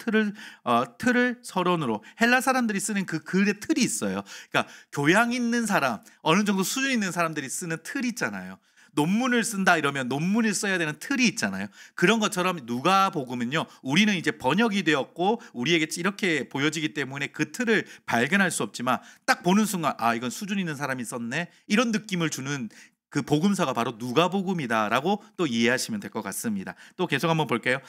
틀을 서론으로, 헬라 사람들이 쓰는 그 글의 틀이 있어요. 그러니까 교양 있는 사람, 어느 정도 수준 있는 사람들이 쓰는 틀이 있잖아요. 논문을 쓴다 이러면 논문을 써야 되는 틀이 있잖아요. 그런 것처럼 누가복음은요, 우리는 이제 번역이 되었고 우리에게 이렇게 보여지기 때문에 그 틀을 발견할 수 없지만 딱 보는 순간 아, 이건 수준 있는 사람이 썼네, 이런 느낌을 주는 그 복음서가 바로 누가복음이다라고 또 이해하시면 될 것 같습니다. 또 계속 한번 볼게요.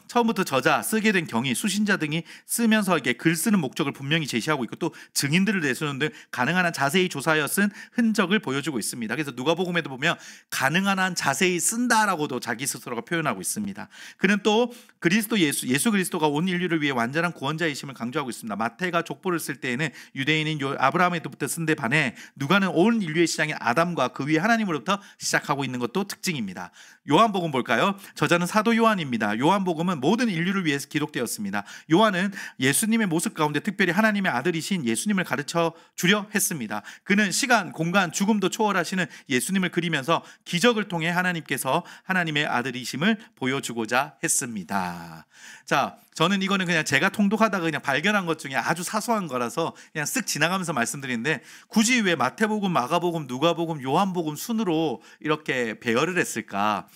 처음부터 저자, 쓰게 된 경위, 수신자 등이 쓰면서 이게 글 쓰는 목적을 분명히 제시하고 있고 또 증인들을 내세우는 등 가능한 한 자세히 조사하여 쓴 흔적을 보여주고 있습니다. 그래서 누가복음에도 보면 가능한 한 자세히 쓴다라고도 자기 스스로가 표현하고 있습니다. 그는 또 그리스도 예수 그리스도가 온 인류를 위해 완전한 구원자이심을 강조하고 있습니다. 마태가 족보를 쓸 때에는 유대인인 아브라함에부터 쓴 데 반해 누가는 온 인류의 시작인 아담과 그 위에 하나님으로부터 시작하고 있는 것도 특징입니다. 요한복음 볼까요? 저자는 사도 요한입니다. 요한복음은 모든 인류를 위해서 기록되었습니다. 요한은 예수님의 모습 가운데 특별히 하나님의 아들이신 예수님을 가르쳐 주려 했습니다. 그는 시간, 공간, 죽음도 초월하시는 예수님을 그리면서 기적을 통해 하나님께서 하나님의 아들이심을 보여주고자 했습니다. 자, 저는 이거는 그냥 제가 통독하다가 그냥 발견한 것 중에 아주 사소한 거라서 그냥 쓱 지나가면서 말씀드리는데, 굳이 왜 마태복음, 마가복음, 누가복음, 요한복음 순으로 이렇게 배열을 했을까?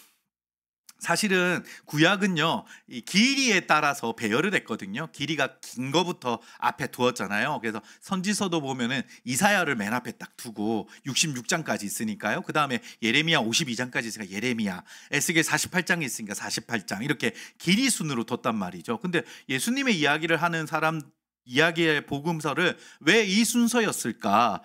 사실은 구약은요, 이 길이에 따라서 배열을 했거든요. 길이가 긴 거부터 앞에 두었잖아요. 그래서 선지서도 보면은 이사야를 맨 앞에 딱 두고 66장까지 있으니까요. 그 다음에 예레미야 52장까지 있으니까 예레미야, 에스겔 48장이 있으니까 48장, 이렇게 길이 순으로 뒀단 말이죠. 근데 예수님의 이야기를 하는 사람 이야기의 복음서를 왜 이 순서였을까?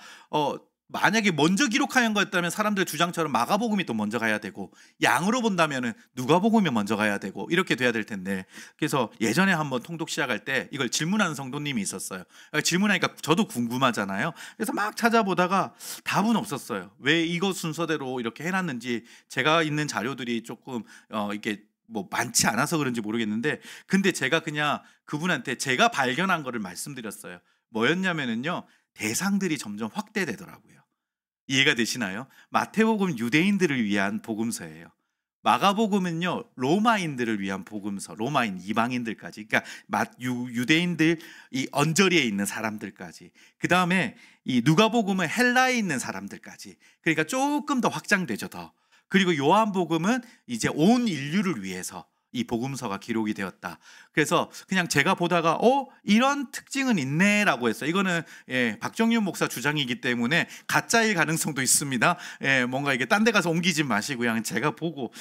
만약에 먼저 기록하는 거였다면 사람들 주장처럼 마가복음이 또 먼저 가야 되고, 양으로 본다면은 누가복음이 먼저 가야 되고, 이렇게 돼야 될 텐데, 그래서 예전에 한번 통독 시작할 때 이걸 질문하는 성도님이 있었어요. 질문하니까 저도 궁금하잖아요. 그래서 막 찾아보다가 답은 없었어요. 왜 이거 순서대로 이렇게 해놨는지. 제가 있는 자료들이 조금 이게 뭐 많지 않아서 그런지 모르겠는데, 근데 제가 그냥 그분한테 제가 발견한 거를 말씀드렸어요. 뭐였냐면은요, 대상들이 점점 확대되더라고요. 이해가 되시나요? 마태복음 유대인들을 위한 복음서예요. 마가복음은요, 로마인들을 위한 복음서, 로마인 이방인들까지, 그러니까 유대인들, 이 언저리에 있는 사람들까지, 그 다음에 이 누가복음은 헬라에 있는 사람들까지, 그러니까 조금 더 확장되죠, 더. 그리고 요한복음은 이제 온 인류를 위해서 이 복음서가 기록이 되었다. 그래서 그냥 제가 보다가 이런 특징은 있네라고 했어요. 이거는 박정윤 목사 주장이기 때문에 가짜일 가능성도 있습니다. 뭔가 이게 딴 데 가서 옮기지 마시고 그냥 제가 보고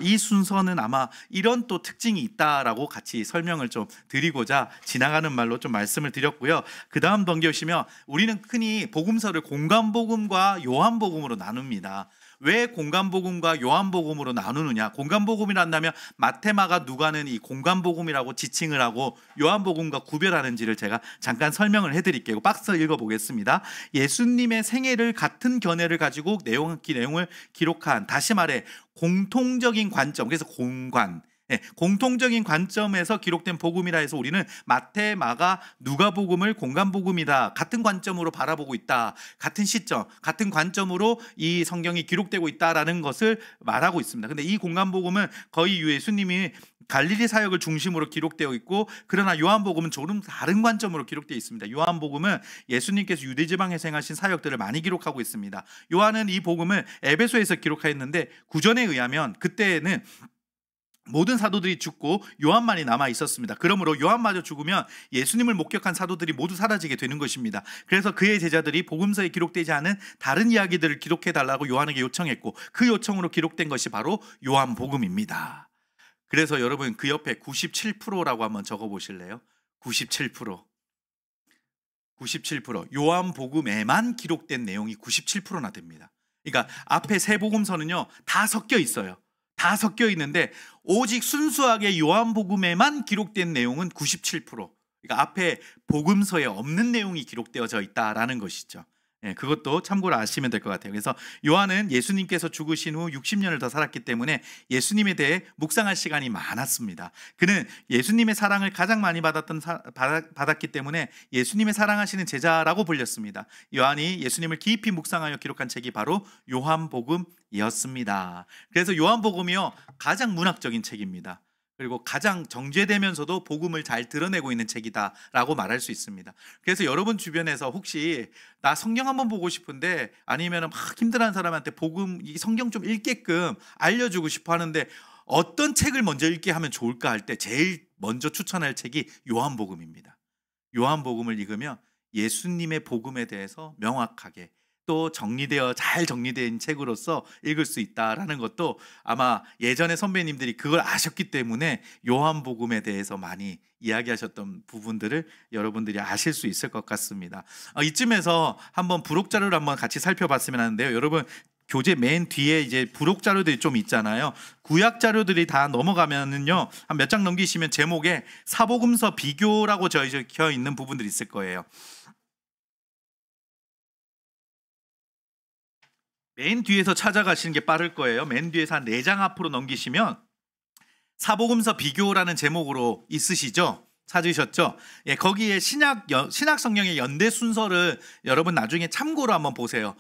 이 순서는 아마 이런 또 특징이 있다라고 같이 설명을 좀 드리고자 지나가는 말로 좀 말씀을 드렸고요. 그 다음 넘겨오시면 우리는 흔히 복음서를 공관복음과 요한복음으로 나눕니다. 왜 공관복음과 요한복음으로 나누느냐? 공관복음이란다면 마태, 마가, 누가는 이 공관복음이라고 지칭을 하고 요한복음과 구별하는지를 제가 잠깐 설명을 해드릴게요. 박스 읽어보겠습니다. 예수님의 생애를 같은 견해를 가지고 내용을 기록한, 다시 말해 공통적인 관점, 그래서 공관, 공통적인 관점에서 기록된 복음이라 해서 우리는 마태, 마가, 누가복음을 공관복음이다, 같은 관점으로 바라보고 있다, 같은 시점, 같은 관점으로 이 성경이 기록되고 있다라는 것을 말하고 있습니다. 근데 이 공관복음은 거의 예수님이 갈릴리 사역을 중심으로 기록되어 있고, 그러나 요한복음은 조금 다른 관점으로 기록되어 있습니다. 요한복음은 예수님께서 유대지방에서 행하신 사역들을 많이 기록하고 있습니다. 요한은 이 복음을 에베소에서 기록하였는데 구전에 의하면 그때에는 모든 사도들이 죽고 요한만이 남아 있었습니다. 그러므로 요한마저 죽으면 예수님을 목격한 사도들이 모두 사라지게 되는 것입니다. 그래서 그의 제자들이 복음서에 기록되지 않은 다른 이야기들을 기록해 달라고 요한에게 요청했고, 그 요청으로 기록된 것이 바로 요한복음입니다. 그래서 여러분, 그 옆에 97%라고 한번 적어 보실래요? 97%. 97%. 요한복음에만 기록된 내용이 97%나 됩니다. 그러니까 앞에 세 복음서는요, 다 섞여 있어요. 다 섞여 있는데 오직 순수하게 요한복음에만 기록된 내용은 97%. 그러니까 앞에 복음서에 없는 내용이 기록되어져 있다라는 것이죠. 예, 그것도 참고로 아시면 될 것 같아요. 그래서 요한은 예수님께서 죽으신 후 60년을 더 살았기 때문에 예수님에 대해 묵상할 시간이 많았습니다. 그는 예수님의 사랑을 가장 많이 받았기 때문에 예수님의 사랑하시는 제자라고 불렸습니다. 요한이 예수님을 깊이 묵상하여 기록한 책이 바로 요한복음이었습니다. 그래서 요한복음이요, 가장 문학적인 책입니다. 그리고 가장 정제되면서도 복음을 잘 드러내고 있는 책이다라고 말할 수 있습니다. 그래서 여러분 주변에서 혹시 나 성경 한번 보고 싶은데, 아니면 막 힘들어하는 사람한테 복음, 이 성경 좀 읽게끔 알려주고 싶어 하는데 어떤 책을 먼저 읽게 하면 좋을까 할 때 제일 먼저 추천할 책이 요한복음입니다. 요한복음을 읽으면 예수님의 복음에 대해서 명확하게 또 잘 정리된 책으로서 읽을 수 있다라는 것도 아마 예전에 선배님들이 그걸 아셨기 때문에 요한복음에 대해서 많이 이야기하셨던 부분들을 여러분들이 아실 수 있을 것 같습니다. 이쯤에서 한번 부록 자료를 한번 같이 살펴봤으면 하는데요. 여러분, 교재 맨 뒤에 이제 부록 자료들이 좀 있잖아요. 구약 자료들이 다 넘어가면은요, 한 몇 장 넘기시면 제목에 사복음서 비교라고 적혀 있는 부분들이 있을 거예요. 맨 뒤에서 찾아가시는 게 빠를 거예요. 맨 뒤에서 한 4장 앞으로 넘기시면 사복음서 비교라는 제목으로 있으시죠? 찾으셨죠? 예, 거기에 신약 성경의 연대 순서를 여러분 나중에 참고로 한번 보세요.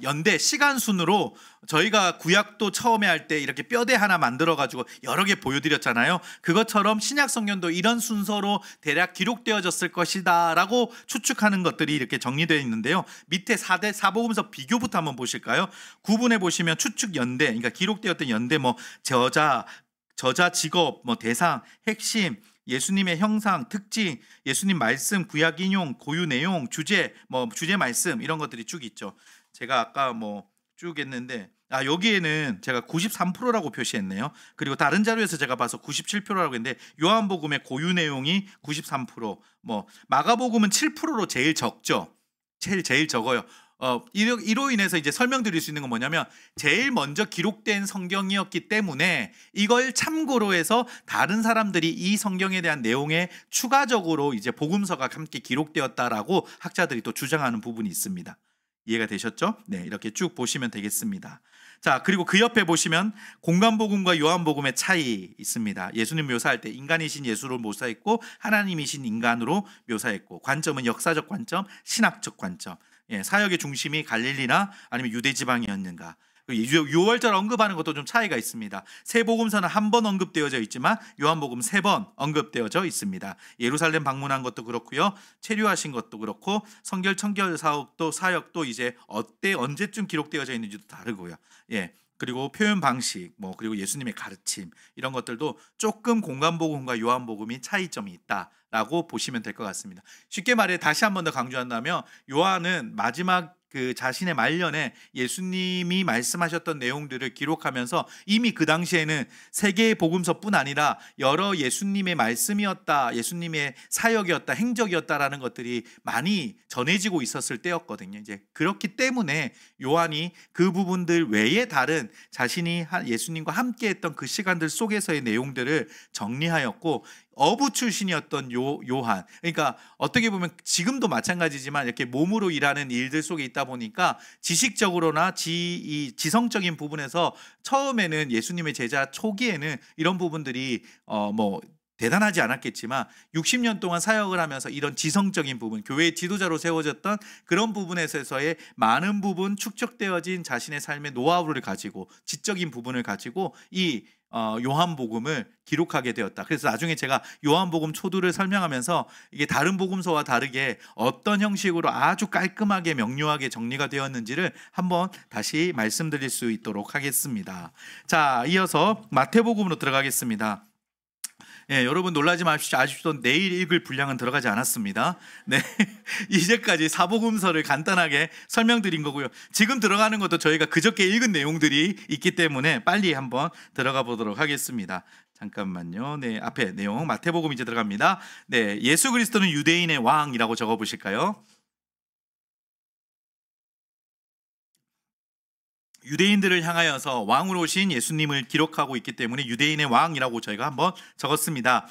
연대 시간 순으로 저희가 구약도 처음에 할 때 이렇게 뼈대 하나 만들어 가지고 여러 개 보여드렸잖아요. 그것처럼 신약 성경도 이런 순서로 대략 기록되어졌을 것이다라고 추측하는 것들이 이렇게 정리되어 있는데요. 밑에 사복음서 비교부터 한번 보실까요? 구분해 보시면 추측 연대, 그러니까 기록되었던 연대, 뭐 저자 직업, 뭐 대상, 핵심, 예수님의 형상, 특징, 예수님 말씀, 구약 인용, 고유 내용, 주제, 뭐 주제 말씀, 이런 것들이 쭉 있죠. 제가 아까 뭐 쭉 했는데 여기에는 제가 93%라고 표시했네요. 그리고 다른 자료에서 제가 봐서 97%라고 했는데 요한복음의 고유 내용이 93%, 뭐 마가복음은 7%로 제일 적죠. 제일 적어요. 이로 인해서 이제 설명드릴 수 있는 건 뭐냐면, 제일 먼저 기록된 성경이었기 때문에 이걸 참고로 해서 다른 사람들이 이 성경에 대한 내용에 추가적으로 이제 복음서가 함께 기록되었다라고 학자들이 또 주장하는 부분이 있습니다. 이해가 되셨죠? 네, 이렇게 쭉 보시면 되겠습니다. 자, 그리고 그 옆에 보시면 공간복음과 요한복음의 차이 있습니다. 예수님 묘사할 때 인간이신 예수로 묘사했고 하나님이신 인간으로 묘사했고, 관점은 역사적 관점, 신학적 관점. 예, 사역의 중심이 갈릴리나 아니면 유대 지방이었는가. 유월절 언급하는 것도 좀 차이가 있습니다. 세 복음서는 한 번 언급되어져 있지만 요한복음 3번 언급되어져 있습니다. 예루살렘 방문한 것도 그렇고요, 체류하신 것도 그렇고, 성결 청결 사역도 이제 언제쯤 기록되어져 있는지도 다르고요. 예. 그리고 표현 방식, 그리고 예수님의 가르침, 이런 것들도 조금 공간복음과 요한복음이 차이점이 있다라고 보시면 될 것 같습니다. 쉽게 말해 다시 한 번 더 강조한다면, 요한은 마지막 그 자신의 말년에 예수님이 말씀하셨던 내용들을 기록하면서 이미 그 당시에는 세 개의 복음서뿐 아니라 여러 예수님의 말씀이었다, 예수님의 사역이었다, 행적이었다라는 것들이 많이 전해지고 있었을 때였거든요. 이제 그렇기 때문에 요한이 그 부분들 외에 다른 자신이 예수님과 함께했던 그 시간들 속에서의 내용들을 정리하였고, 어부 출신이었던 요한, 그러니까 어떻게 보면 지금도 마찬가지지만 이렇게 몸으로 일하는 일들 속에 있다 보니까 지식적으로나 지성적인 부분에서 처음에는 예수님의 제자 초기에는 이런 부분들이 대단하지 않았겠지만 60년 동안 사역을 하면서 이런 지성적인 부분, 교회의 지도자로 세워졌던 그런 부분에서의 많은 부분 축적되어진 자신의 삶의 노하우를 가지고, 지적인 부분을 가지고 이 요한복음을 기록하게 되었다. 그래서 나중에 제가 요한복음 초두를 설명하면서 이게 다른 복음서와 다르게 어떤 형식으로 아주 깔끔하게 명료하게 정리가 되었는지를 한번 다시 말씀드릴 수 있도록 하겠습니다. 자, 이어서 마태복음으로 들어가겠습니다. 예, 여러분 놀라지 마십시오. 아직도 내일 읽을 분량은 들어가지 않았습니다. 네, 이제까지 사복음서를 간단하게 설명드린 거고요. 지금 들어가는 것도 저희가 그저께 읽은 내용들이 있기 때문에 빨리 한번 들어가 보도록 하겠습니다. 잠깐만요. 네, 앞에 내용 마태복음 이제 들어갑니다. 네, 예수 그리스도는 유대인의 왕이라고 적어 보실까요? 유대인들을 향하여서 왕으로 오신 예수님을 기록하고 있기 때문에 유대인의 왕이라고 저희가 한번 적었습니다.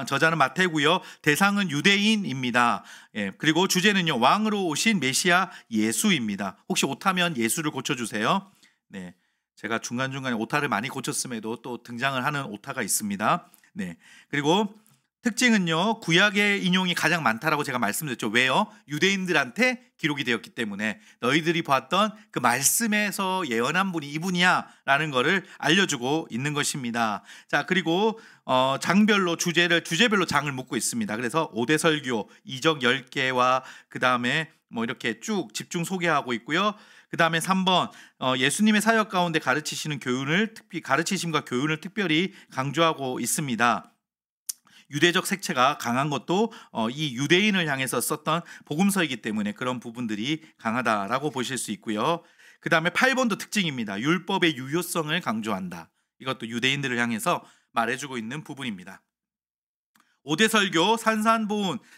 저자는 마태고요. 대상은 유대인입니다. 예, 그리고 주제는요, 왕으로 오신 메시아 예수입니다. 혹시 오타면 예수를 고쳐주세요. 네, 제가 중간중간에 오타를 많이 고쳤음에도 또 등장을 하는 오타가 있습니다. 네, 그리고 특징은요, 구약의 인용이 가장 많다라고 제가 말씀드렸죠. 왜요? 유대인들한테 기록이 되었기 때문에 너희들이 봤던 그 말씀에서 예언한 분이 이분이야 라는 거를 알려주고 있는 것입니다. 자, 그리고 장별로 주제별로 장을 묶고 있습니다. 그래서 5대 설교, 이적 10개와 그 다음에 뭐 이렇게 쭉 집중 소개하고 있고요. 그 다음에 3번 예수님의 사역 가운데 가르치심과 교훈을 특별히 강조하고 있습니다. 유대적 색채가 강한 것도 이 유대인을 향해서 썼던 복음서이기 때문에 그런 부분들이 강하다라고 보실 수 있고요. 그 다음에 8번도 특징입니다. 율법의 유효성을 강조한다. 이것도 유대인들을 향해서 말해주고 있는 부분입니다. 5대 설교,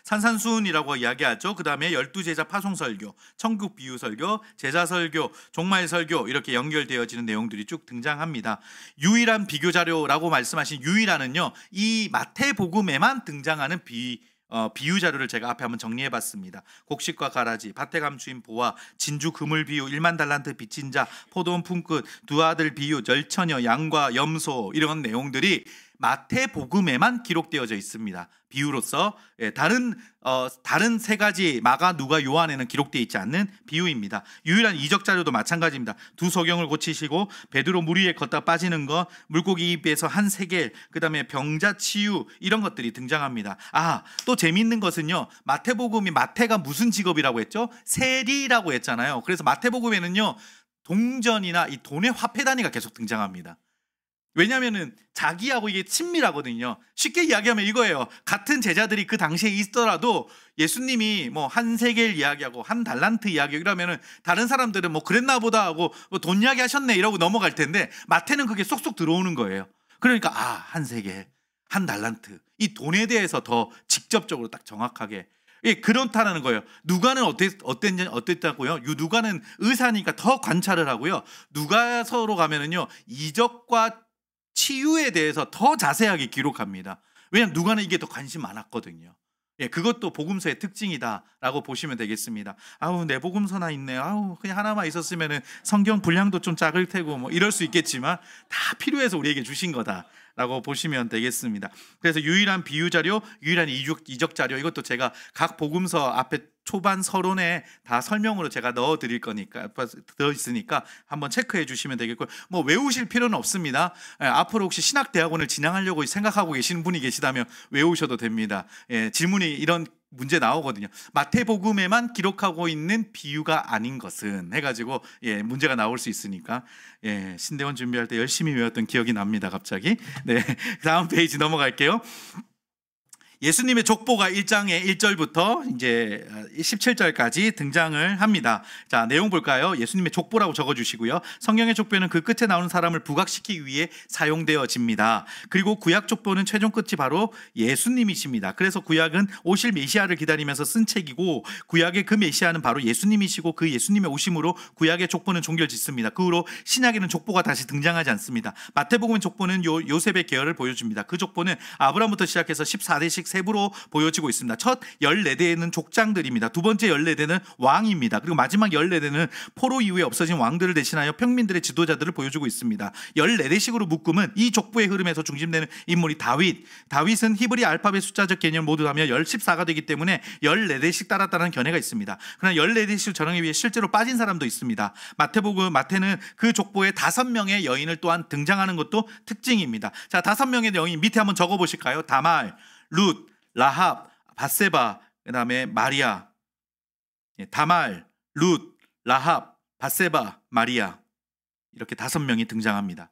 산산수훈이라고 이야기하죠. 그 다음에 12제자 파송설교, 천국 비유 설교, 제자 설교, 종말 설교 이렇게 연결되어지는 내용들이 쭉 등장합니다. 유일한 비교 자료라고 말씀하신 유일한은요, 이 마태복음에만 등장하는 비유 자료를 제가 앞에 한번 정리해 봤습니다. 곡식과 가라지, 밭에 감추인 보화, 진주 그물 비유, 1만 달란트 빚진 자, 포도원 품끝, 두 아들 비유, 열처녀, 양과 염소 이런 내용들이 마태복음에만 기록되어져 있습니다. 비유로서 다른 세 가지 마가, 누가, 요한에는 기록되어 있지 않는 비유입니다. 유일한 이적 자료도 마찬가지입니다. 두 소경을 고치시고 베드로 물 위에 걷다 빠지는 것, 물고기 입에서 한 세겔, 그 다음에 병자 치유 이런 것들이 등장합니다. 또 재미있는 것은요, 마태가 무슨 직업이라고 했죠? 세리라고 했잖아요. 그래서 마태복음에는요, 동전이나 이 돈의 화폐 단위가 계속 등장합니다. 왜냐하면 자기하고 이게 친밀하거든요. 쉽게 이야기하면 이거예요. 같은 제자들이 그 당시에 있더라도 예수님이 뭐 한 세겔 이야기하고 한 달란트 이야기하고 이러면은 다른 사람들은 뭐 그랬나 보다 하고 돈 이야기 하셨네 이러고 넘어갈 텐데, 마태는 그게 쏙쏙 들어오는 거예요. 그러니까 한 세겔, 한 달란트, 이 돈에 대해서 더 직접적으로 딱 정확하게, 그렇다는 거예요. 누가는 어땠다고요? 누가는 의사니까 더 관찰을 하고요. 누가서로 가면은요, 이적과 치유에 대해서 더 자세하게 기록합니다. 왜냐하면 누가는 이게 더 관심 많았거든요. 그것도 복음서의 특징이다라고 보시면 되겠습니다. 내 복음서나 있네. 그냥 하나만 있었으면은 성경 분량도 좀 작을 테고 뭐 이럴 수 있겠지만 다 필요해서 우리에게 주신 거다라고 보시면 되겠습니다. 그래서 유일한 비유 자료, 유일한 이적 자료, 이것도 제가 각 복음서 앞에 초반 서론에 다 설명으로 제가 넣어 드릴 거니까, 들어 있으니까 한번 체크해 주시면 되겠고요. 뭐 외우실 필요는 없습니다. 앞으로 혹시 신학대학원을 진행하려고 생각하고 계시는 분이 계시다면 외우셔도 됩니다. 질문이 이런 문제 나오거든요. 마태복음에만 기록하고 있는 비유가 아닌 것은 해가지고 문제가 나올 수 있으니까 신대원 준비할 때 열심히 외웠던 기억이 납니다. 갑자기. 네, 다음 페이지 넘어갈게요. 예수님의 족보가 1장의 1절부터 이제 17절까지 등장을 합니다. 자, 내용 볼까요? 예수님의 족보라고 적어주시고요. 성경의 족보는 그 끝에 나오는 사람을 부각시키기 위해 사용되어집니다. 그리고 구약 족보는 최종 끝이 바로 예수님이십니다. 그래서 구약은 오실 메시아를 기다리면서 쓴 책이고, 구약의 그 메시아는 바로 예수님이시고, 그 예수님의 오심으로 구약의 족보는 종결짓습니다. 그 후로 신약에는 족보가 다시 등장하지 않습니다. 마태복음의 족보는 요셉의 계열을 보여줍니다. 그 족보는 아브라함부터 시작해서 14대씩 세부로 보여지고 있습니다. 첫 14대는 족장들입니다. 두 번째 14대는 왕입니다. 그리고 마지막 14대는 포로 이후에 없어진 왕들을 대신하여 평민들의 지도자들을 보여주고 있습니다. 14대식으로 묶음은 이 족보의 흐름에서 중심되는 인물이 다윗은 히브리 알파벳 숫자적 개념을 모두 하며 14가 되기 때문에 14대씩 따랐다는 견해가 있습니다. 그러나 14대씩 전형에 비해 실제로 빠진 사람도 있습니다. 마태는 그 족보에 5명의 여인을 또한 등장하는 것도 특징입니다. 자, 5명의 여인 밑에 한번 적어 보실까요? 다말, 룻, 라합, 밧세바, 그다음에 마리아. 다말, 룻, 라합, 밧세바, 마리아. 이렇게 5명이 등장합니다.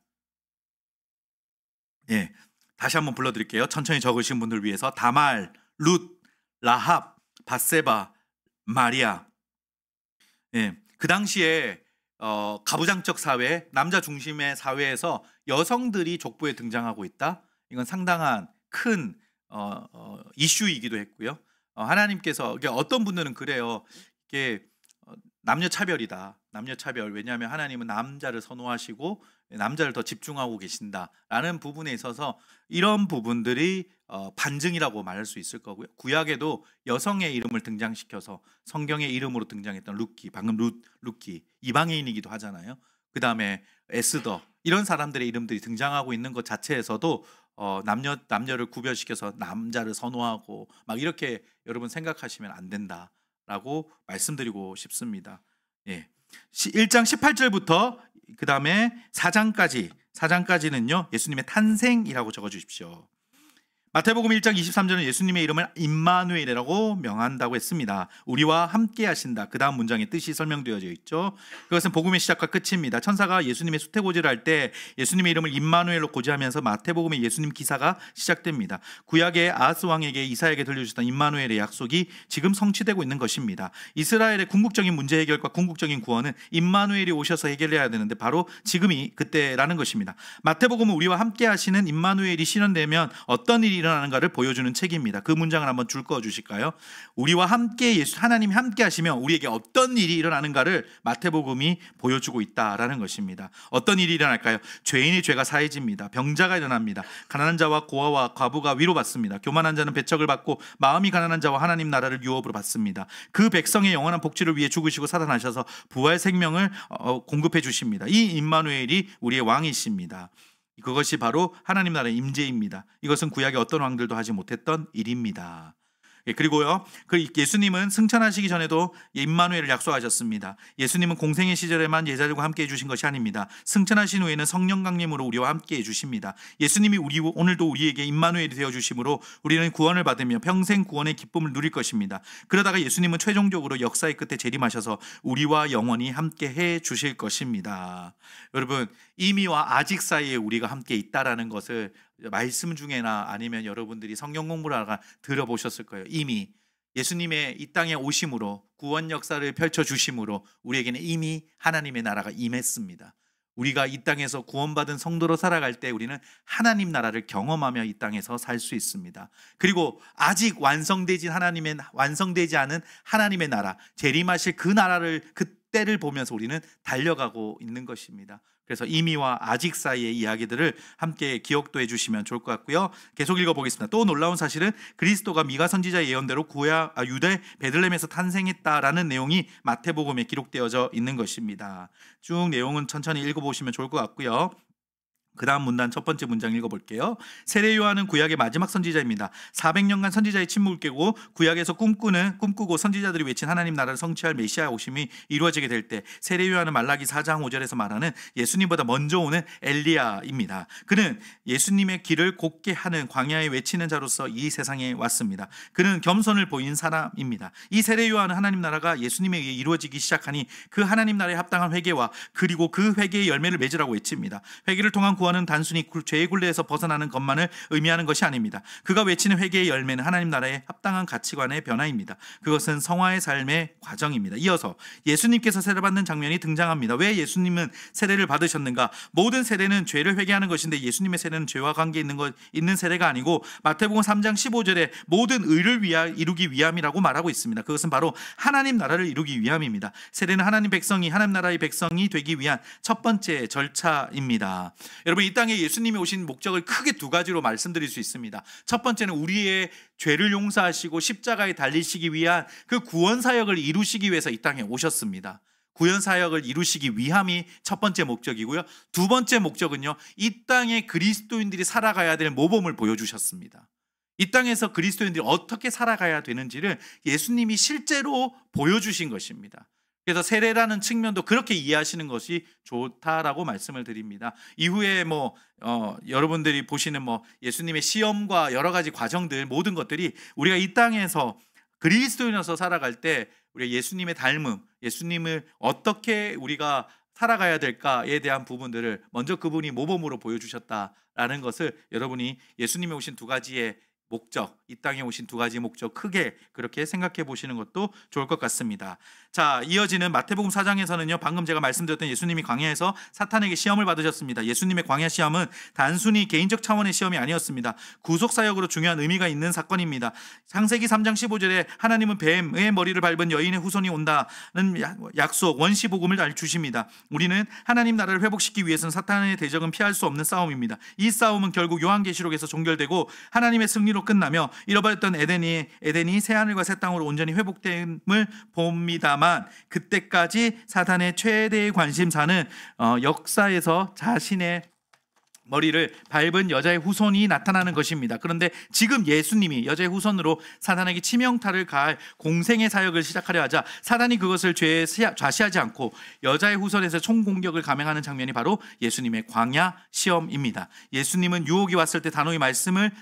예, 다시 한번 불러드릴게요. 천천히 적으신 분들 위해서 다말, 룻, 라합, 밧세바, 마리아. 예, 그 당시에 가부장적 사회, 남자 중심의 사회에서 여성들이 족보에 등장하고 있다. 이건 상당한 큰 이슈이기도 했고요. 하나님께서 어떤 분들은 그래요. 이게 남녀 차별이다. 남녀 차별. 왜냐하면 하나님은 남자를 선호하시고 남자를 더 집중하고 계신다라는 부분에 있어서 이런 부분들이 반증이라고 말할 수 있을 거고요. 구약에도 여성의 이름을 등장시켜서 성경의 이름으로 등장했던 루키, 방금 루키 이방인이기도 하잖아요. 그 다음에 에스더 이런 사람들의 이름들이 등장하고 있는 것 자체에서도 남녀를 구별시켜서 남자를 선호하고 막 이렇게 여러분 생각하시면 안 된다라고 말씀드리고 싶습니다. 예. 1장 18절부터 그 다음에 4장까지는요 예수님의 탄생이라고 적어주십시오. 마태복음 1장 23절은 예수님의 이름을 임마누엘이라고 명한다고 했습니다. 우리와 함께 하신다. 그 다음 문장의 뜻이 설명되어져 있죠. 그것은 복음의 시작과 끝입니다. 천사가 예수님의 수태고지를 할 때 예수님의 이름을 임마누엘로 고지하면서 마태복음의 예수님 기사가 시작됩니다. 구약의 아하스 왕에게 이사야에게 들려주셨던 임마누엘의 약속이 지금 성취되고 있는 것입니다. 이스라엘의 궁극적인 문제 해결과 궁극적인 구원은 임마누엘이 오셔서 해결해야 되는데 바로 지금이 그때라는 것입니다. 마태복음은 우리와 함께 하시는 임마누엘이 실현되면 어떤 일이 일어나는가를 보여주는 책입니다. 그 문장을 한번 줄 꺼 주실까요? 우리와 함께 하나님이 함께 하시면 우리에게 어떤 일이 일어나는가를 마태복음이 보여주고 있다라는 것입니다. 어떤 일이 일어날까요? 죄인의 죄가 사해집니다. 병자가 일어납니다. 가난한 자와 고아와 과부가 위로받습니다. 교만한 자는 배척을 받고 마음이 가난한 자와 하나님 나라를 유업으로 받습니다. 그 백성의 영원한 복지를 위해 죽으시고 사단하셔서 부활 생명을 공급해 주십니다. 이 임마누엘이 우리의 왕이십니다. 그것이 바로 하나님 나라의 임재입니다. 이것은 구약의 어떤 왕들도 하지 못했던 일입니다. 그리고요, 예수님은 승천하시기 전에도 임마누엘을 약속하셨습니다. 예수님은 공생의 시절에만 제자들과 함께 해주신 것이 아닙니다. 승천하신 후에는 성령 강림으로 우리와 함께 해주십니다. 예수님이 오늘도 우리에게 임마누엘이 되어주심으로 우리는 구원을 받으며 평생 구원의 기쁨을 누릴 것입니다. 그러다가 예수님은 최종적으로 역사의 끝에 재림하셔서 우리와 영원히 함께 해주실 것입니다. 여러분, 이미와 아직 사이에 우리가 함께 있다라는 것을 말씀 중에나 아니면 여러분들이 성경 공부를 하다가 들어보셨을 거예요. 이미 예수님의 이 땅에 오심으로 구원 역사를 펼쳐주심으로 우리에게는 이미 하나님의 나라가 임했습니다. 우리가 이 땅에서 구원받은 성도로 살아갈 때 우리는 하나님 나라를 경험하며 이 땅에서 살 수 있습니다. 그리고 아직 완성되지 않은 하나님의 나라, 재림하실 그 나라를 그때를 보면서 우리는 달려가고 있는 것입니다. 그래서 이미와 아직 사이의 이야기들을 함께 기억도 해주시면 좋을 것 같고요. 계속 읽어보겠습니다. 또 놀라운 사실은 그리스도가 미가 선지자의 예언대로 유대 베들레헴에서 탄생했다라는 내용이 마태복음에 기록되어져 있는 것입니다. 쭉 내용은 천천히 읽어보시면 좋을 것 같고요. 그 다음 문단 첫 번째 문장 읽어볼게요. 세례 요한은 구약의 마지막 선지자입니다. 400년간 선지자의 침묵을 깨고 구약에서 꿈꾸고 선지자들이 외친 하나님 나라를 성취할 메시아 오심이 이루어지게 될 때 세례 요한은 말라기 4장 5절에서 말하는 예수님보다 먼저 오는 엘리야입니다. 그는 예수님의 길을 곧게 하는 광야에 외치는 자로서 이 세상에 왔습니다. 그는 겸손을 보인 사람입니다. 이 세례 요한은 하나님 나라가 예수님에 의해 이루어지기 시작하니 그 하나님 나라에 합당한 회개와 그리고 그 회개의 열매를 맺으라고 외칩니다. 회개를 통한 구원은 단순히 죄의 굴레에서 벗어나는 것만을 의미하는 것이 아닙니다. 그가 외치는 회개의 열매는 하나님 나라에 합당한 가치관의 변화입니다. 그것은 성화의 삶의 과정입니다. 이어서 예수님께서 세례받는 장면이 등장합니다. 왜 예수님은 세례를 받으셨는가? 모든 세례는 죄를 회개하는 것인데 예수님의 세례는 죄와 관계 있는 세례가 아니고 마태복음 3장 15절에 모든 의를 이루기 위함이라고 말하고 있습니다. 그것은 바로 하나님 나라를 이루기 위함입니다. 세례는 하나님 나라의 백성이 되기 위한 첫 번째 절차입니다. 여러분, 이 땅에 예수님이 오신 목적을 크게 두 가지로 말씀드릴 수 있습니다. 첫 번째는 우리의 죄를 용서하시고 십자가에 달리시기 위한 그 구원 사역을 이루시기 위해서 이 땅에 오셨습니다. 구원 사역을 이루시기 위함이 첫 번째 목적이고요. 두 번째 목적은요, 이 땅에 그리스도인들이 살아가야 될 모범을 보여주셨습니다. 이 땅에서 그리스도인들이 어떻게 살아가야 되는지를 예수님이 실제로 보여주신 것입니다. 그래서 세례라는 측면도 그렇게 이해하시는 것이 좋다라고 말씀을 드립니다. 이후에 여러분들이 보시는 예수님의 시험과 여러 가지 과정들, 모든 것들이 우리가 이 땅에서 그리스도인으로서 살아갈 때 우리가 예수님의 닮음, 예수님을 어떻게 우리가 살아가야 될까에 대한 부분들을 먼저 그분이 모범으로 보여주셨다라는 것을 여러분이 예수님이 오신 두 가지의 목적, 이 땅에 오신 두 가지 목적 크게 그렇게 생각해 보시는 것도 좋을 것 같습니다. 자, 이어지는 마태복음 4장에서는요, 방금 제가 말씀드렸던 예수님이 광야에서 사탄에게 시험을 받으셨습니다. 예수님의 광야 시험은 단순히 개인적 차원의 시험이 아니었습니다. 구속사역으로 중요한 의미가 있는 사건입니다. 창세기 3장 15절에 하나님은 뱀의 머리를 밟은 여인의 후손이 온다는 약속, 원시복음을 주십니다. 우리는 하나님 나라를 회복시키기 위해서는 사탄의 대적은 피할 수 없는 싸움입니다. 이 싸움은 결국 요한계시록에서 종결되고 하나님의 승리로 끝나며 잃어버렸던 에덴이 새하늘과 새 땅으로 온전히 회복됨을 봅니다만, 그때까지 사탄의 최대의 관심사는 역사에서 자신의 머리를 밟은 여자의 후손이 나타나는 것입니다. 그런데 지금 예수님이 여자의 후손으로 사단에게 치명타를 가할 공생의 사역을 시작하려 하자 사단이 그것을 죄에 좌시하지 않고 여자의 후손에서 총공격을 감행하는 장면이 바로 예수님의 광야 시험입니다. 예수님은 유혹이 왔을 때 단호히 말씀을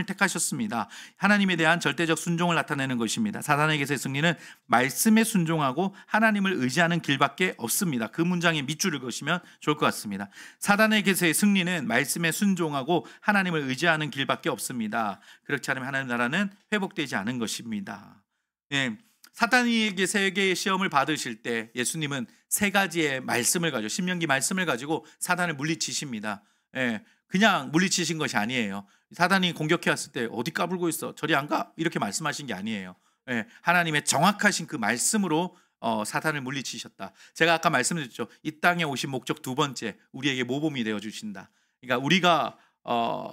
택하셨습니다. 하나님에 대한 절대적 순종을 나타내는 것입니다. 사단에게서의 승리는 말씀에 순종하고 하나님을 의지하는 길밖에 없습니다. 그 문장에 밑줄을 그으시면 좋을 것 같습니다. 사단에게서 의 승리는 말씀에 순종하고 하나님을 의지하는 길밖에 없습니다. 그렇지 않으면 하나님 나라는 회복되지 않은 것입니다. 사탄에게 세 개의 시험을 받으실 때 예수님은 세 가지의 말씀을 가지고, 신명기 말씀을 가지고 사단을 물리치십니다. 그냥 물리치신 것이 아니에요. 사단이 공격해 왔을 때 어디 까불고 있어, 저리 안 가, 이렇게 말씀하신 게 아니에요. 하나님의 정확하신 그 말씀으로 사탄을 물리치셨다. 제가 아까 말씀드렸죠. 이 땅에 오신 목적 두 번째, 우리에게 모범이 되어 주신다. 그러니까 우리가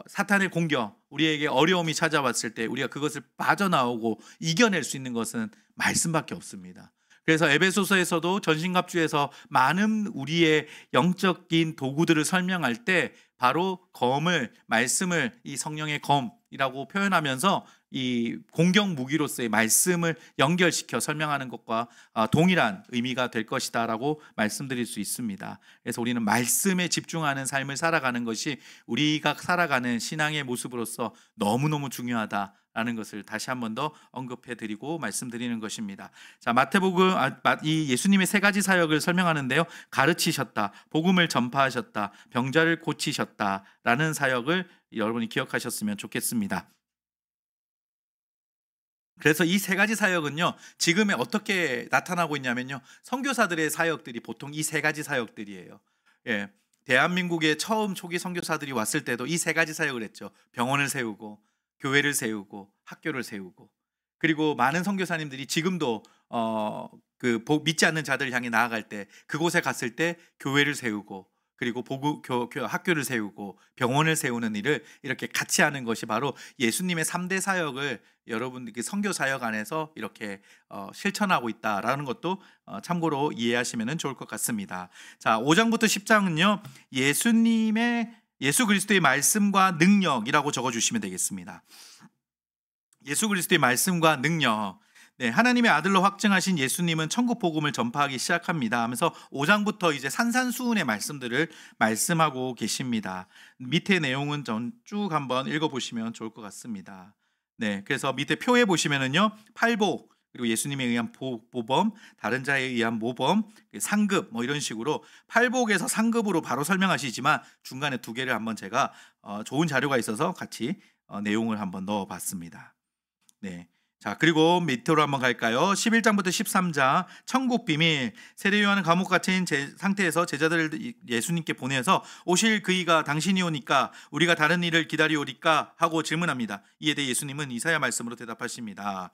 사탄의 공격, 우리에게 어려움이 찾아왔을 때 우리가 그것을 빠져나오고 이겨낼 수 있는 것은 말씀밖에 없습니다. 그래서 에베소서에서도 전신갑주에서 많은 우리의 영적인 도구들을 설명할 때 바로 말씀을 이 성령의 검이라고 표현하면서 이 공격 무기로서의 말씀을 연결시켜 설명하는 것과 동일한 의미가 될 것이다 라고 말씀드릴 수 있습니다. 그래서 우리는 말씀에 집중하는 삶을 살아가는 것이 우리가 살아가는 신앙의 모습으로서 너무너무 중요하다라는 것을 다시 한 번 더 언급해 드리고 말씀드리는 것입니다. 자, 마태복음 이 예수님의 세 가지 사역을 설명하는데요, 가르치셨다, 복음을 전파하셨다, 병자를 고치셨다라는 사역을 여러분이 기억하셨으면 좋겠습니다. 그래서 이 세 가지 사역은요, 지금에 어떻게 나타나고 있냐면요, 선교사들의 사역들이 보통 이 세 가지 사역들이에요. 대한민국에 처음 초기 선교사들이 왔을 때도 이 세 가지 사역을 했죠. 병원을 세우고, 교회를 세우고, 학교를 세우고. 그리고 많은 선교사님들이 지금도 믿지 않는 자들을 향해 나아갈 때, 그곳에 갔을 때 교회를 세우고, 그리고 학교를 세우고 병원을 세우는 일을 이렇게 같이 하는 것이 바로 예수님의 3대 사역을 여러분들 선교 사역 안에서 이렇게 실천하고 있다라는 것도 참고로 이해하시면 좋을 것 같습니다. 자, 5장부터 10장은요, 예수 그리스도의 말씀과 능력이라고 적어주시면 되겠습니다. 예수 그리스도의 말씀과 능력. 하나님의 아들로 확증하신 예수님은 천국 복음을 전파하기 시작합니다 하면서 5장부터 이제 산산수훈의 말씀들을 말씀하고 계십니다. 밑에 내용은 쭉 한번 읽어보시면 좋을 것 같습니다. 그래서 밑에 표에 보시면은요, 팔복, 그리고 예수님에 의한 보범, 다른 자에 의한 모범, 상급, 이런 식으로 팔복에서 상급으로 바로 설명하시지만 중간에 두 개를 한번 제가 좋은 자료가 있어서 같이 내용을 한번 넣어봤습니다. 자, 그리고 밑으로 한번 갈까요? 11장부터 13장, 천국 비밀. 세례 요한은 감옥 갇힌 상태에서 제자들을 예수님께 보내서 오실 그이가 당신이 오니까 우리가 다른 일을 기다리오리까 하고 질문합니다. 이에 대해 예수님은 이사야 말씀으로 대답하십니다.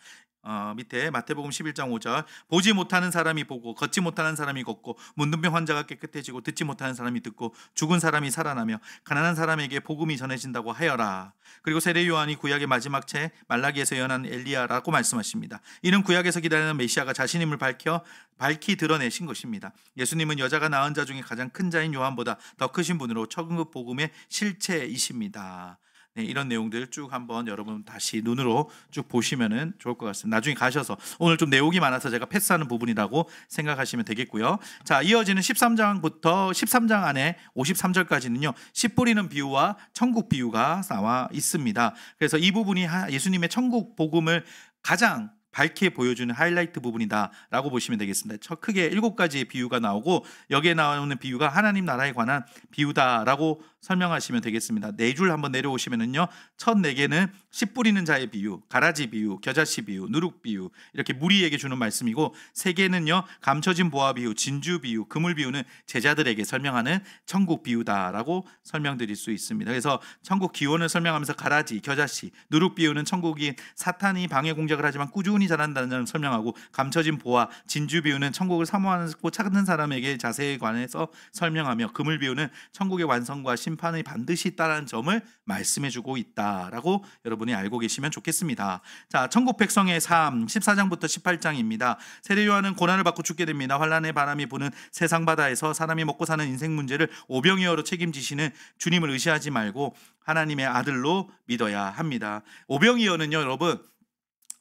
밑에 마태복음 11장 5절 보지 못하는 사람이 보고 걷지 못하는 사람이 걷고 문둥병 환자가 깨끗해지고 듣지 못하는 사람이 듣고 죽은 사람이 살아나며 가난한 사람에게 복음이 전해진다고 하여라. 그리고 세례 요한이 구약의 마지막 책 말라기에서 예언한 엘리야라고 말씀하십니다. 이는 구약에서 기다리는 메시아가 자신임을 밝히 드러내신 것입니다. 예수님은 여자가 낳은 자 중에 가장 큰 자인 요한보다 더 크신 분으로 천국 복음의 실체이십니다. 네, 이런 내용들 쭉 한번 여러분 다시 눈으로 쭉 보시면 좋을 것 같습니다. 나중에 가셔서 오늘 좀 내용이 많아서 제가 패스하는 부분이라고 생각하시면 되겠고요. 자, 이어지는 13장부터 13장 안에 53절까지는요. 씨 뿌리는 비유와 천국 비유가 나와 있습니다. 그래서 이 부분이 예수님의 천국 복음을 가장 밝게 보여주는 하이라이트 부분이다라고 보시면 되겠습니다. 크게 7가지의 비유가 나오고 여기에 나오는 비유가 하나님 나라에 관한 비유다라고 설명하시면 되겠습니다. 4줄 한번 내려오시면은요. 첫 4개는 씨 뿌리는 자의 비유, 가라지 비유, 겨자씨 비유, 누룩 비유 이렇게 무리에게 주는 말씀이고 3개는요. 감춰진 보화 비유, 진주 비유, 그물 비유는 제자들에게 설명하는 천국 비유다라고 설명드릴 수 있습니다. 그래서 천국 기원을 설명하면서 가라지, 겨자씨, 누룩 비유는 천국이 사탄이 방해 공작을 하지만 꾸준히 자란다는 점을 설명하고 감춰진 보화, 진주 비유는 천국을 사모하고 찾는 사람에게 자세에 관해서 설명하며 그물 비유는 천국의 완성과 심판이 반드시 있다는 점을 말씀해주고 있다라고 여러분이 알고 계시면 좋겠습니다. 자, 천국 백성의 삶 14장부터 18장입니다. 세례 요한은 고난을 받고 죽게 됩니다. 환란의 바람이 부는 세상 바다에서 사람이 먹고 사는 인생 문제를 오병이어로 책임지시는 주님을 의지하지 말고 하나님의 아들로 믿어야 합니다. 오병이어는요, 여러분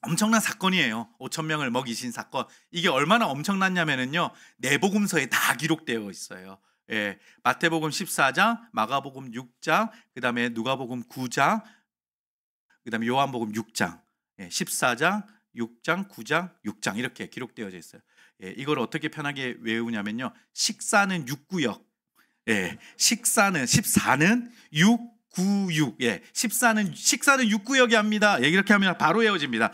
엄청난 사건이에요. 5,000명을 먹이신 사건. 이게 얼마나 엄청났냐면요, 내복음서에 다 기록되어 있어요. 예, 마태복음 14장, 마가복음 6장, 그 다음에 누가복음 9장, 그 다음에 요한복음 6장, 14장, 6장, 9장, 6장 이렇게 기록되어져 있어요. 예, 이걸 어떻게 편하게 외우냐면요, 식사는 6구역, 식사는 14는 6 9, 6. 예. 식사는 6구역이 합니다. 이렇게 하면 바로 외워집니다.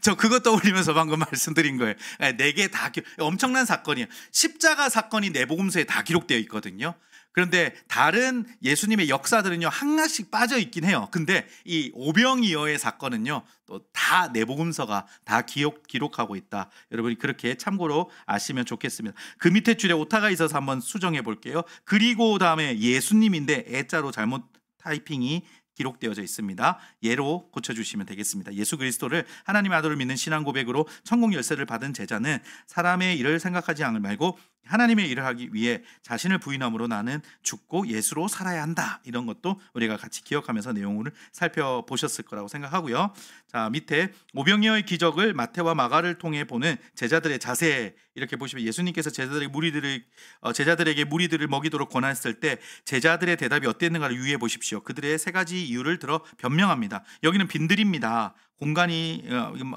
저 그것 떠올리면서 방금 말씀드린 거예요. 4개 다 엄청난 사건이에요. 십자가 사건이 내복음서에 다 기록되어 있거든요. 그런데 다른 예수님의 역사들은요, 하나씩 빠져 있긴 해요. 근데 이 오병이어의 사건은요, 또 다 내복음서가 다 기록하고 있다. 여러분이 그렇게 참고로 아시면 좋겠습니다. 그 밑에 줄에 오타가 있어서 한번 수정해 볼게요. 그리고 다음에 예수님인데 애자로 잘못 타이핑이 기록되어져 있습니다. 예로 고쳐주시면 되겠습니다. 예수 그리스도를 하나님의 아들을 믿는 신앙 고백으로 천국 열쇠를 받은 제자는 사람의 일을 생각하지 않을 말고 하나님의 일을 하기 위해 자신을 부인함으로 나는 죽고 예수로 살아야 한다. 이런 것도 우리가 같이 기억하면서 내용을 살펴보셨을 거라고 생각하고요. 자, 밑에 오병이어의 기적을 마태와 마가를 통해 보는 제자들의 자세 이렇게 보시면 예수님께서 제자들에게 무리들을 먹이도록 권하셨을 때 제자들의 대답이 어땠는가를 유의해 보십시오. 그들의 3가지 이유를 들어 변명합니다. 여기는 빈들입니다. 공간이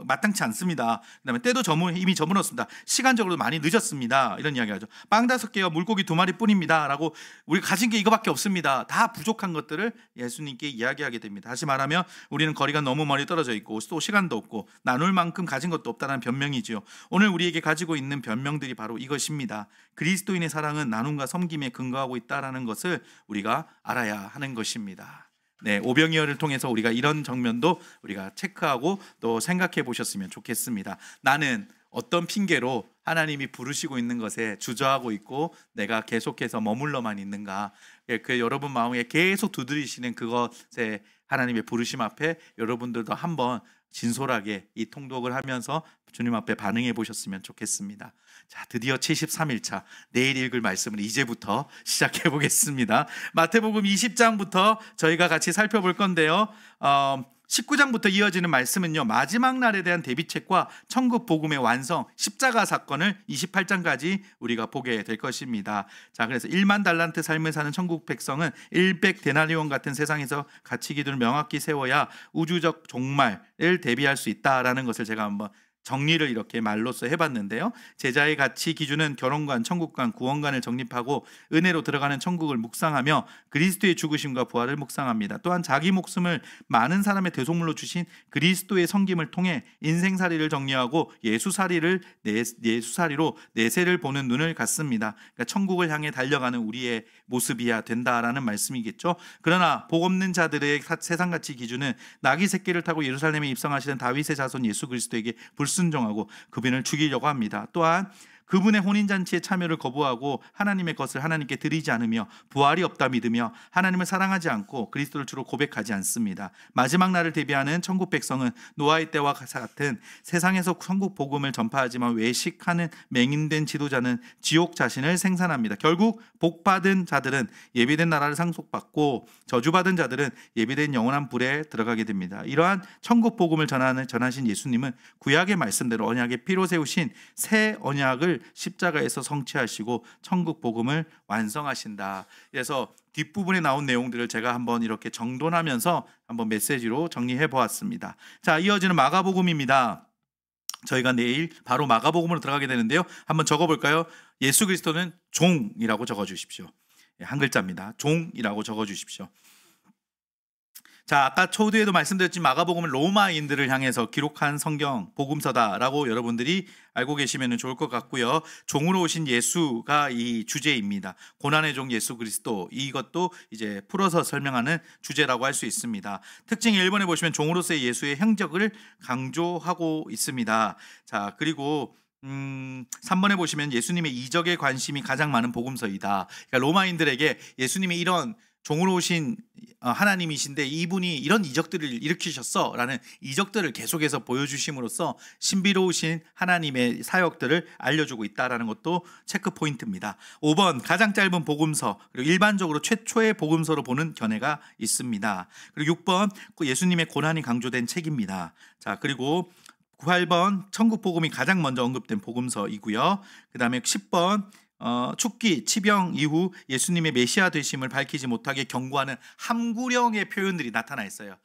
마땅치 않습니다. 그다음에 때도 이미 저물었습니다. 시간적으로 많이 늦었습니다. 이런 이야기하죠. 빵 5개와 물고기 2마리 뿐입니다. 라고 우리 가진 게 이거밖에 없습니다. 다 부족한 것들을 예수님께 이야기하게 됩니다. 다시 말하면 우리는 거리가 너무 멀리 떨어져 있고 또 시간도 없고 나눌 만큼 가진 것도 없다는 변명이지요. 오늘 우리에게 가지고 있는 변명들이 바로 이것입니다. 그리스도인의 사랑은 나눔과 섬김에 근거하고 있다는 것을 우리가 알아야 하는 것입니다. 네, 오병이어를 통해서 우리가 이런 정면도 우리가 체크하고 또 생각해 보셨으면 좋겠습니다. 나는 어떤 핑계로 하나님이 부르시고 있는 것에 주저하고 있고 내가 계속해서 머물러만 있는가? 그 여러분 마음에 계속 두드리시는 그것에 하나님의 부르심 앞에 여러분들도 한번 진솔하게 이 통독을 하면서 주님 앞에 반응해 보셨으면 좋겠습니다. 자, 드디어 73일차 내일 읽을 말씀을 이제부터 시작해 보겠습니다. 마태복음 20장부터 저희가 같이 살펴볼 건데요. 19장부터 이어지는 말씀은요, 마지막 날에 대한 대비책과 천국 복음의 완성, 십자가 사건을 28장까지 우리가 보게 될 것입니다. 자, 그래서 1만 달란트 삶을 사는 천국 백성은 100데나리온 같은 세상에서 가치 기준을 명확히 세워야 우주적 종말을 대비할 수 있다라는 것을 제가 한번 정리를 이렇게 말로써 해봤는데요. 제자의 가치 기준은 결혼관, 천국관, 구원관을 정립하고 은혜로 들어가는 천국을 묵상하며 그리스도의 죽으심과 부활을 묵상합니다. 또한 자기 목숨을 많은 사람의 대속물로 주신 그리스도의 섬김을 통해 인생살이를 정리하고 예수살이로 내세를 보는 눈을 갖습니다. 그러니까 천국을 향해 달려가는 우리의 모습이야 된다라는 말씀이겠죠. 그러나 복 없는 자들의 세상가치 기준은 나귀 새끼를 타고 예루살렘에 입성하시는 다윗의 자손 예수 그리스도에게 불순종하고 그분을 죽이려고 합니다. 또한 그분의 혼인잔치에 참여를 거부하고 하나님의 것을 하나님께 드리지 않으며 부활이 없다 믿으며 하나님을 사랑하지 않고 그리스도를 주로 고백하지 않습니다. 마지막 날을 대비하는 천국 백성은 노아의 때와 같은 세상에서 천국 복음을 전파하지만 외식하는 맹인된 지도자는 지옥 자신을 생산합니다. 결국 복받은 자들은 예비된 나라를 상속받고 저주받은 자들은 예비된 영원한 불에 들어가게 됩니다. 이러한 천국 복음을 전하신 예수님은 구약의 말씀대로 언약의 피로 세우신 새 언약을 십자가에서 성취하시고 천국 복음을 완성하신다. 그래서 뒷부분에 나온 내용들을 제가 한번 이렇게 정돈하면서 한번 메시지로 정리해 보았습니다. 자, 이어지는 마가복음입니다. 저희가 내일 바로 마가복음으로 들어가게 되는데요. 한번 적어볼까요? 예수 그리스도는 종이라고 적어주십시오. 한 글자입니다. 종이라고 적어주십시오. 자, 아까 초두에도 말씀드렸지만 마가복음은 로마인들을 향해서 기록한 성경 복음서다라고 여러분들이 알고 계시면 좋을 것 같고요. 종으로 오신 예수가 이 주제입니다. 고난의 종 예수 그리스도, 이것도 이제 풀어서 설명하는 주제라고 할 수 있습니다. 특징 1번에 보시면 종으로서의 예수의 행적을 강조하고 있습니다. 자, 그리고 3번에 보시면 예수님의 이적에 관심이 가장 많은 복음서이다. 그러니까 로마인들에게 예수님이 이런 종으로 오신 하나님이신데 이분이 이런 이적들을 일으키셨어 라는 이적들을 계속해서 보여주심으로써 신비로우신 하나님의 사역들을 알려주고 있다는 것도 체크 포인트입니다. 5번 가장 짧은 복음서, 그리고 일반적으로 최초의 복음서로 보는 견해가 있습니다. 그리고 6번 예수님의 고난이 강조된 책입니다. 자, 그리고 8번 천국 복음이 가장 먼저 언급된 복음서이고요. 그 다음에 10번 축기, 치병 이후 예수님의 메시아 되심을 밝히지 못하게 경고하는 함구령의 표현들이 나타나 있어요.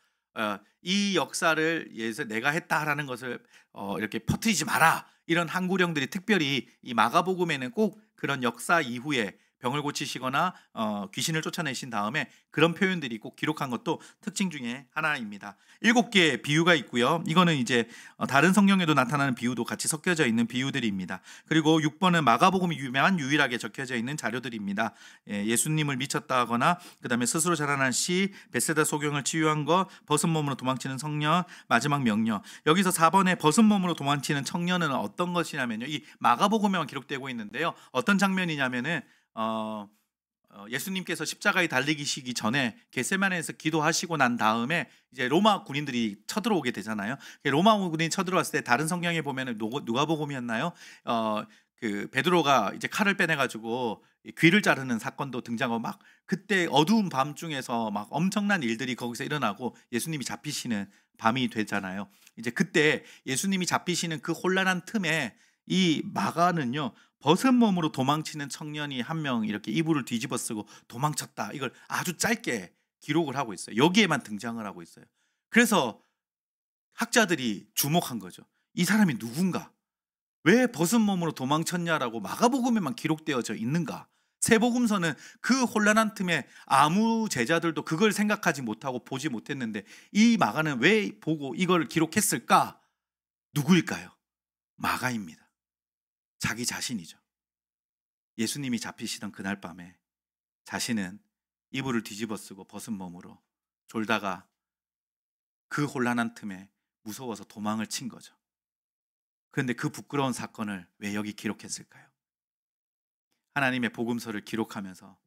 이 역사를 예수 내가 했다라는 것을 이렇게 퍼뜨리지 마라, 이런 함구령들이 특별히 이 마가복음에는 꼭 그런 역사 이후에 병을 고치시거나 귀신을 쫓아내신 다음에 그런 표현들이 꼭 기록한 것도 특징 중에 하나입니다. 7개의 비유가 있고요. 이거는 이제 다른 성경에도 나타나는 비유도 같이 섞여져 있는 비유들입니다. 그리고 6번은 마가복음에만 유일하게 적혀져 있는 자료들입니다. 예수님을 미쳤다 하거나 그 다음에 스스로 자라난 씨, 벳세다 소경을 치유한 것, 벗은 몸으로 도망치는 청년, 마지막 명령. 여기서 4번에 벗은 몸으로 도망치는 청년은 어떤 것이냐면요, 이 마가복음에만 기록되고 있는데요. 어떤 장면이냐면은 예수님께서 십자가에 달리시기 전에 겟세마네에서 기도하시고 난 다음에 이제 로마 군인들이 쳐들어오게 되잖아요. 로마 군인이 쳐들어왔을 때 다른 성경에 보면은 누가복음이었나요? 그 베드로가 이제 칼을 빼내가지고 귀를 자르는 사건도 등장하고 막 그때 어두운 밤중에서 막 엄청난 일들이 거기서 일어나고 예수님이 잡히시는 밤이 되잖아요. 이제 그때 예수님이 잡히시는 그 혼란한 틈에 이 마가는요, 벗은 몸으로 도망치는 청년이 한 명 이렇게 이불을 뒤집어 쓰고 도망쳤다, 이걸 아주 짧게 기록을 하고 있어요. 여기에만 등장을 하고 있어요. 그래서 학자들이 주목한 거죠. 이 사람이 누군가? 왜 벗은 몸으로 도망쳤냐라고 마가복음에만 기록되어져 있는가? 세복음서는 그 혼란한 틈에 아무 제자들도 그걸 생각하지 못하고 보지 못했는데 이 마가는 왜 보고 이걸 기록했을까? 누구일까요? 마가입니다. 자기 자신이죠. 예수님이 잡히시던 그날 밤에 자신은 이불을 뒤집어 쓰고 벗은 몸으로 졸다가 그 혼란한 틈에 무서워서 도망을 친 거죠. 그런데 그 부끄러운 사건을 왜 여기 기록했을까요? 하나님의 복음서를 기록하면서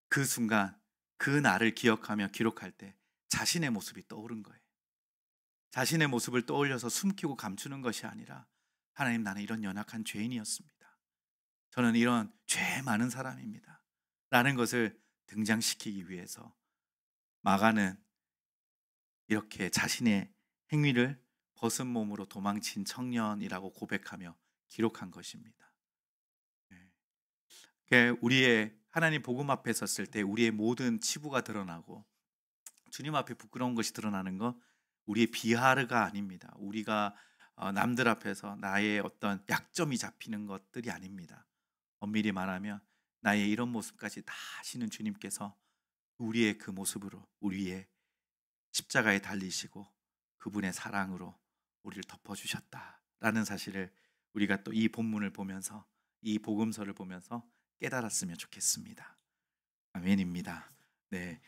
그 순간 그 날을 기억하며 기록할 때 자신의 모습이 떠오른 거예요. 자신의 모습을 떠올려서 숨기고 감추는 것이 아니라, 하나님, 나는 이런 연약한 죄인이었습니다. 저는 이런 죄 많은 사람입니다. 라는 것을 등장시키기 위해서 마가는 이렇게 자신의 행위를 벗은 몸으로 도망친 청년이라고 고백하며 기록한 것입니다. 우리의 하나님 복음 앞에 섰을 때 우리의 모든 치부가 드러나고 주님 앞에 부끄러운 것이 드러나는 건 우리의 비하르가 아닙니다. 우리가 남들 앞에서 나의 어떤 약점이 잡히는 것들이 아닙니다. 엄밀히 말하면 나의 이런 모습까지 다 아시는 주님께서 우리의 그 모습으로 우리의 십자가에 달리시고 그분의 사랑으로 우리를 덮어주셨다라는 사실을 우리가 또 이 본문을 보면서 이 복음서를 보면서 깨달았으면 좋겠습니다. 아멘입니다. 네,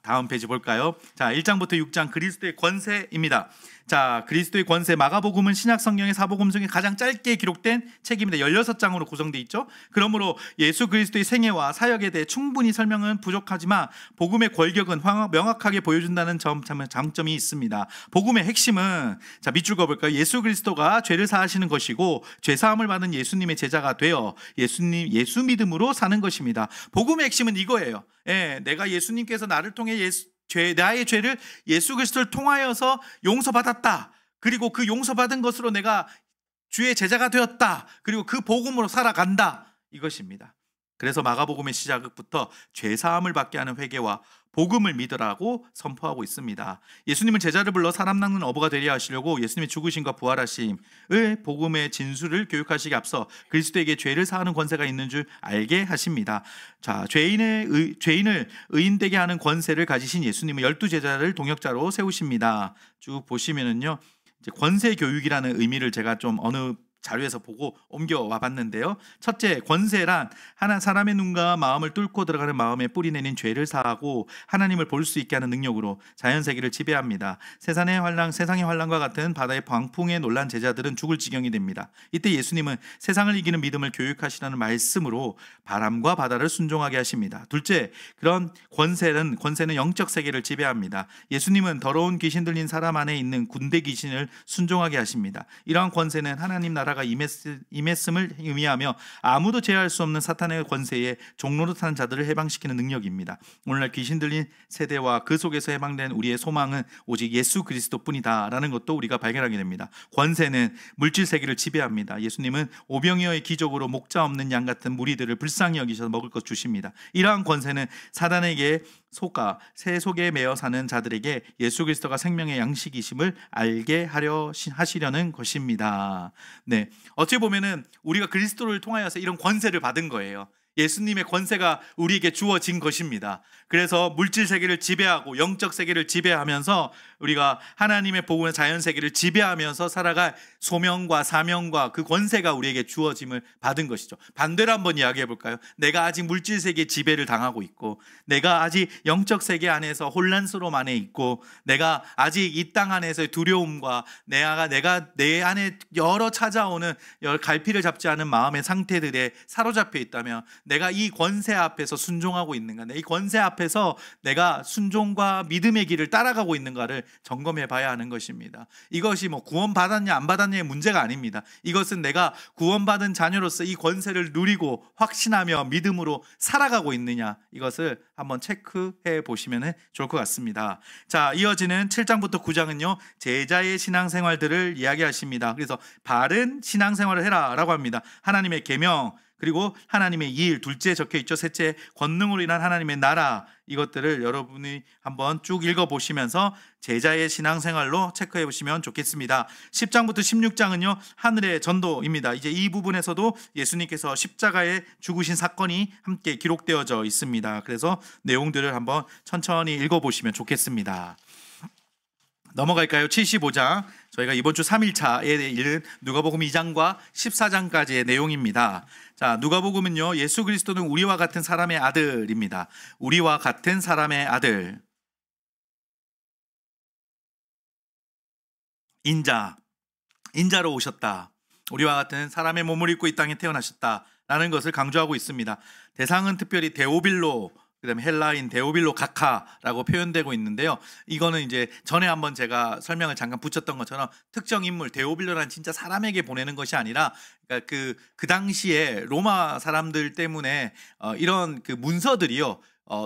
다음 페이지 볼까요? 자, 1장부터 6장 그리스도의 권세입니다. 자, 그리스도의 권세, 마가복음은 신약 성경의 사복음 중에 가장 짧게 기록된 책입니다. 16장으로 구성되어 있죠. 그러므로 예수 그리스도의 생애와 사역에 대해 충분히 설명은 부족하지만 복음의 권력은 명확하게 보여준다는 장점이 있습니다. 복음의 핵심은, 자, 밑줄 그어볼까요? 예수 그리스도가 죄를 사하시는 것이고 죄 사함을 받은 예수님의 제자가 되어 예수 믿음으로 사는 것입니다. 복음의 핵심은 이거예요. 내가 예수님께서 나를 통해 나의 죄를 예수 그리스도를 통하여서 용서받았다. 그리고 그 용서받은 것으로 내가 주의 제자가 되었다. 그리고 그 복음으로 살아간다. 이것입니다. 그래서 마가복음의 시작부터 죄 사함을 받게 하는 회개와 복음을 믿으라고 선포하고 있습니다. 예수님은 제자를 불러 사람 낚는 어부가 되려 하시려고 예수님의 죽으심과 부활하심을 복음의 진수를 교육하시기 앞서 그리스도에게 죄를 사하는 권세가 있는 줄 알게 하십니다. 자, 죄인을 의인되게 하는 권세를 가지신 예수님은 12제자를 동역자로 세우십니다. 쭉 보시면은요, 이제 권세 교육이라는 의미를 제가 좀 어느 자료에서 보고 옮겨와 봤는데요. 첫째, 권세란 하나 사람의 눈과 마음을 뚫고 들어가는 마음에 뿌리내린 죄를 사하고 하나님을 볼 수 있게 하는 능력으로 자연세계를 지배합니다. 세상의 환란과 같은 바다의 광풍에 놀란 제자들은 죽을 지경이 됩니다. 이때 예수님은 세상을 이기는 믿음을 교육하시라는 말씀으로 바람과 바다를 순종하게 하십니다. 둘째, 그런 권세는 영적 세계를 지배합니다. 예수님은 더러운 귀신 들린 사람 안에 있는 군대 귀신을 순종하게 하십니다. 이러한 권세는 하나님 나라가 임했음을 의미하며 아무도 제어할 수 없는 사탄의 권세에 종노릇하는 자들을 해방시키는 능력입니다. 오늘날 귀신 들린 세대와 그 속에서 해방된 우리의 소망은 오직 예수 그리스도뿐이다라는 것도 우리가 발견하게 됩니다. 권세는 물질 세계를 지배합니다. 예수님은 오병이어의 기적으로 목자 없는 양 같은 무리들을 불쌍히 여기셔서 먹을 것 주십니다. 이러한 권세는 사단에게 속아 새 속에 매어 사는 자들에게 예수 그리스도가 생명의 양식이심을 알게 하시려는 것입니다. 네, 어찌 보면은 우리가 그리스도를 통하여서 이런 권세를 받은 거예요. 예수님의 권세가 우리에게 주어진 것입니다. 그래서 물질 세계를 지배하고 영적 세계를 지배하면서 우리가 하나님의 복음의 자연 세계를 지배하면서 살아갈 소명과 사명과 그 권세가 우리에게 주어짐을 받은 것이죠. 반대로 한번 이야기해 볼까요? 내가 아직 물질 세계 지배를 당하고 있고, 내가 아직 영적 세계 안에서 혼란스러움 안에 있고, 내가 아직 이 땅 안에서의 두려움과 내가 내 안에 여러 찾아오는 갈피를 잡지 않은 마음의 상태들에 사로잡혀 있다면 내가 이 권세 앞에서 순종하고 있는가, 이 권세 앞에서 내가 순종과 믿음의 길을 따라가고 있는가를 점검해 봐야 하는 것입니다. 이것이 구원 받았냐 안 받았냐의 문제가 아닙니다. 이것은 내가 구원받은 자녀로서 이 권세를 누리고 확신하며 믿음으로 살아가고 있느냐, 이것을 한번 체크해 보시면 좋을 것 같습니다. 자, 이어지는 7장부터 9장은요 제자의 신앙생활들을 이야기하십니다. 그래서 바른 신앙생활을 해라 라고 합니다. 하나님의 계명, 그리고 하나님의 일, 둘째 적혀 있죠. 셋째, 권능으로 인한 하나님의 나라. 이것들을 여러분이 한번 쭉 읽어보시면서 제자의 신앙생활로 체크해 보시면 좋겠습니다. 10장부터 16장은요 하늘의 전도입니다. 이제 이 부분에서도 예수님께서 십자가에 죽으신 사건이 함께 기록되어져 있습니다. 그래서 내용들을 한번 천천히 읽어보시면 좋겠습니다. 넘어갈까요? 75장. 저희가 이번 주 3일차에 이른 누가복음 2장과 14장까지의 내용입니다. 자, 누가복음은요 예수 그리스도는 우리와 같은 사람의 아들입니다. 우리와 같은 사람의 아들, 인자로 오셨다. 우리와 같은 사람의 몸을 입고 이 땅에 태어나셨다라는 것을 강조하고 있습니다. 대상은 특별히 데오빌로, 그다음에 헬라인 데오빌로 가카라고 표현되고 있는데요. 이거는 이제 전에 한번 제가 설명을 잠깐 붙였던 것처럼 특정 인물, 데오빌로란 진짜 사람에게 보내는 것이 아니라, 그러니까 그 당시에 로마 사람들 때문에 이런 그 문서들이요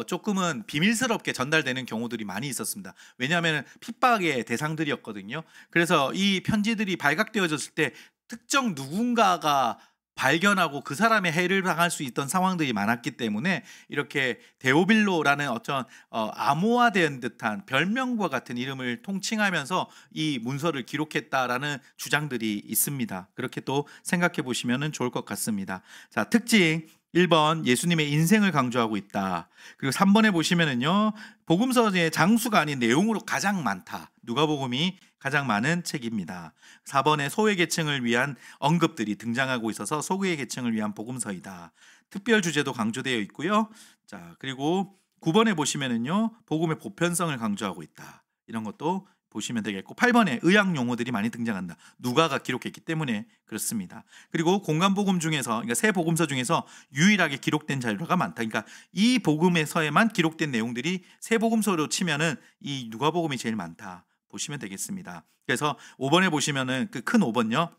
조금은 비밀스럽게 전달되는 경우들이 많이 있었습니다. 왜냐하면 핍박의 대상들이었거든요. 그래서 이 편지들이 발각되어졌을 때 특정 누군가가 발견하고 그 사람의 해를 당할 수 있던 상황들이 많았기 때문에 이렇게 데오빌로라는 어떤 암호화된 듯한 별명과 같은 이름을 통칭하면서 이 문서를 기록했다라는 주장들이 있습니다. 그렇게 또 생각해 보시면 좋을 것 같습니다. 자, 특징 1번 예수님의 인생을 강조하고 있다. 그리고 3번에 보시면은요. 복음서의 장수가 아닌 내용으로 가장 많다. 누가복음이 가장 많은 책입니다. 4번에 소외계층을 위한 언급들이 등장하고 있어서 소외계층을 위한 복음서이다. 특별 주제도 강조되어 있고요. 자, 그리고 9번에 보시면은요. 복음의 보편성을 강조하고 있다. 이런 것도 보시면 되겠고 8번에 의학 용어들이 많이 등장한다. 누가가 기록했기 때문에 그렇습니다. 그리고 공간복음 중에서 그러니까 세 복음서 중에서 유일하게 기록된 자료가 많다. 그러니까 이 복음에서에만 기록된 내용들이 세 복음서로 치면은 이 누가복음이 제일 많다. 보시면 되겠습니다. 그래서 5번에 보시면은 그 큰 5번요.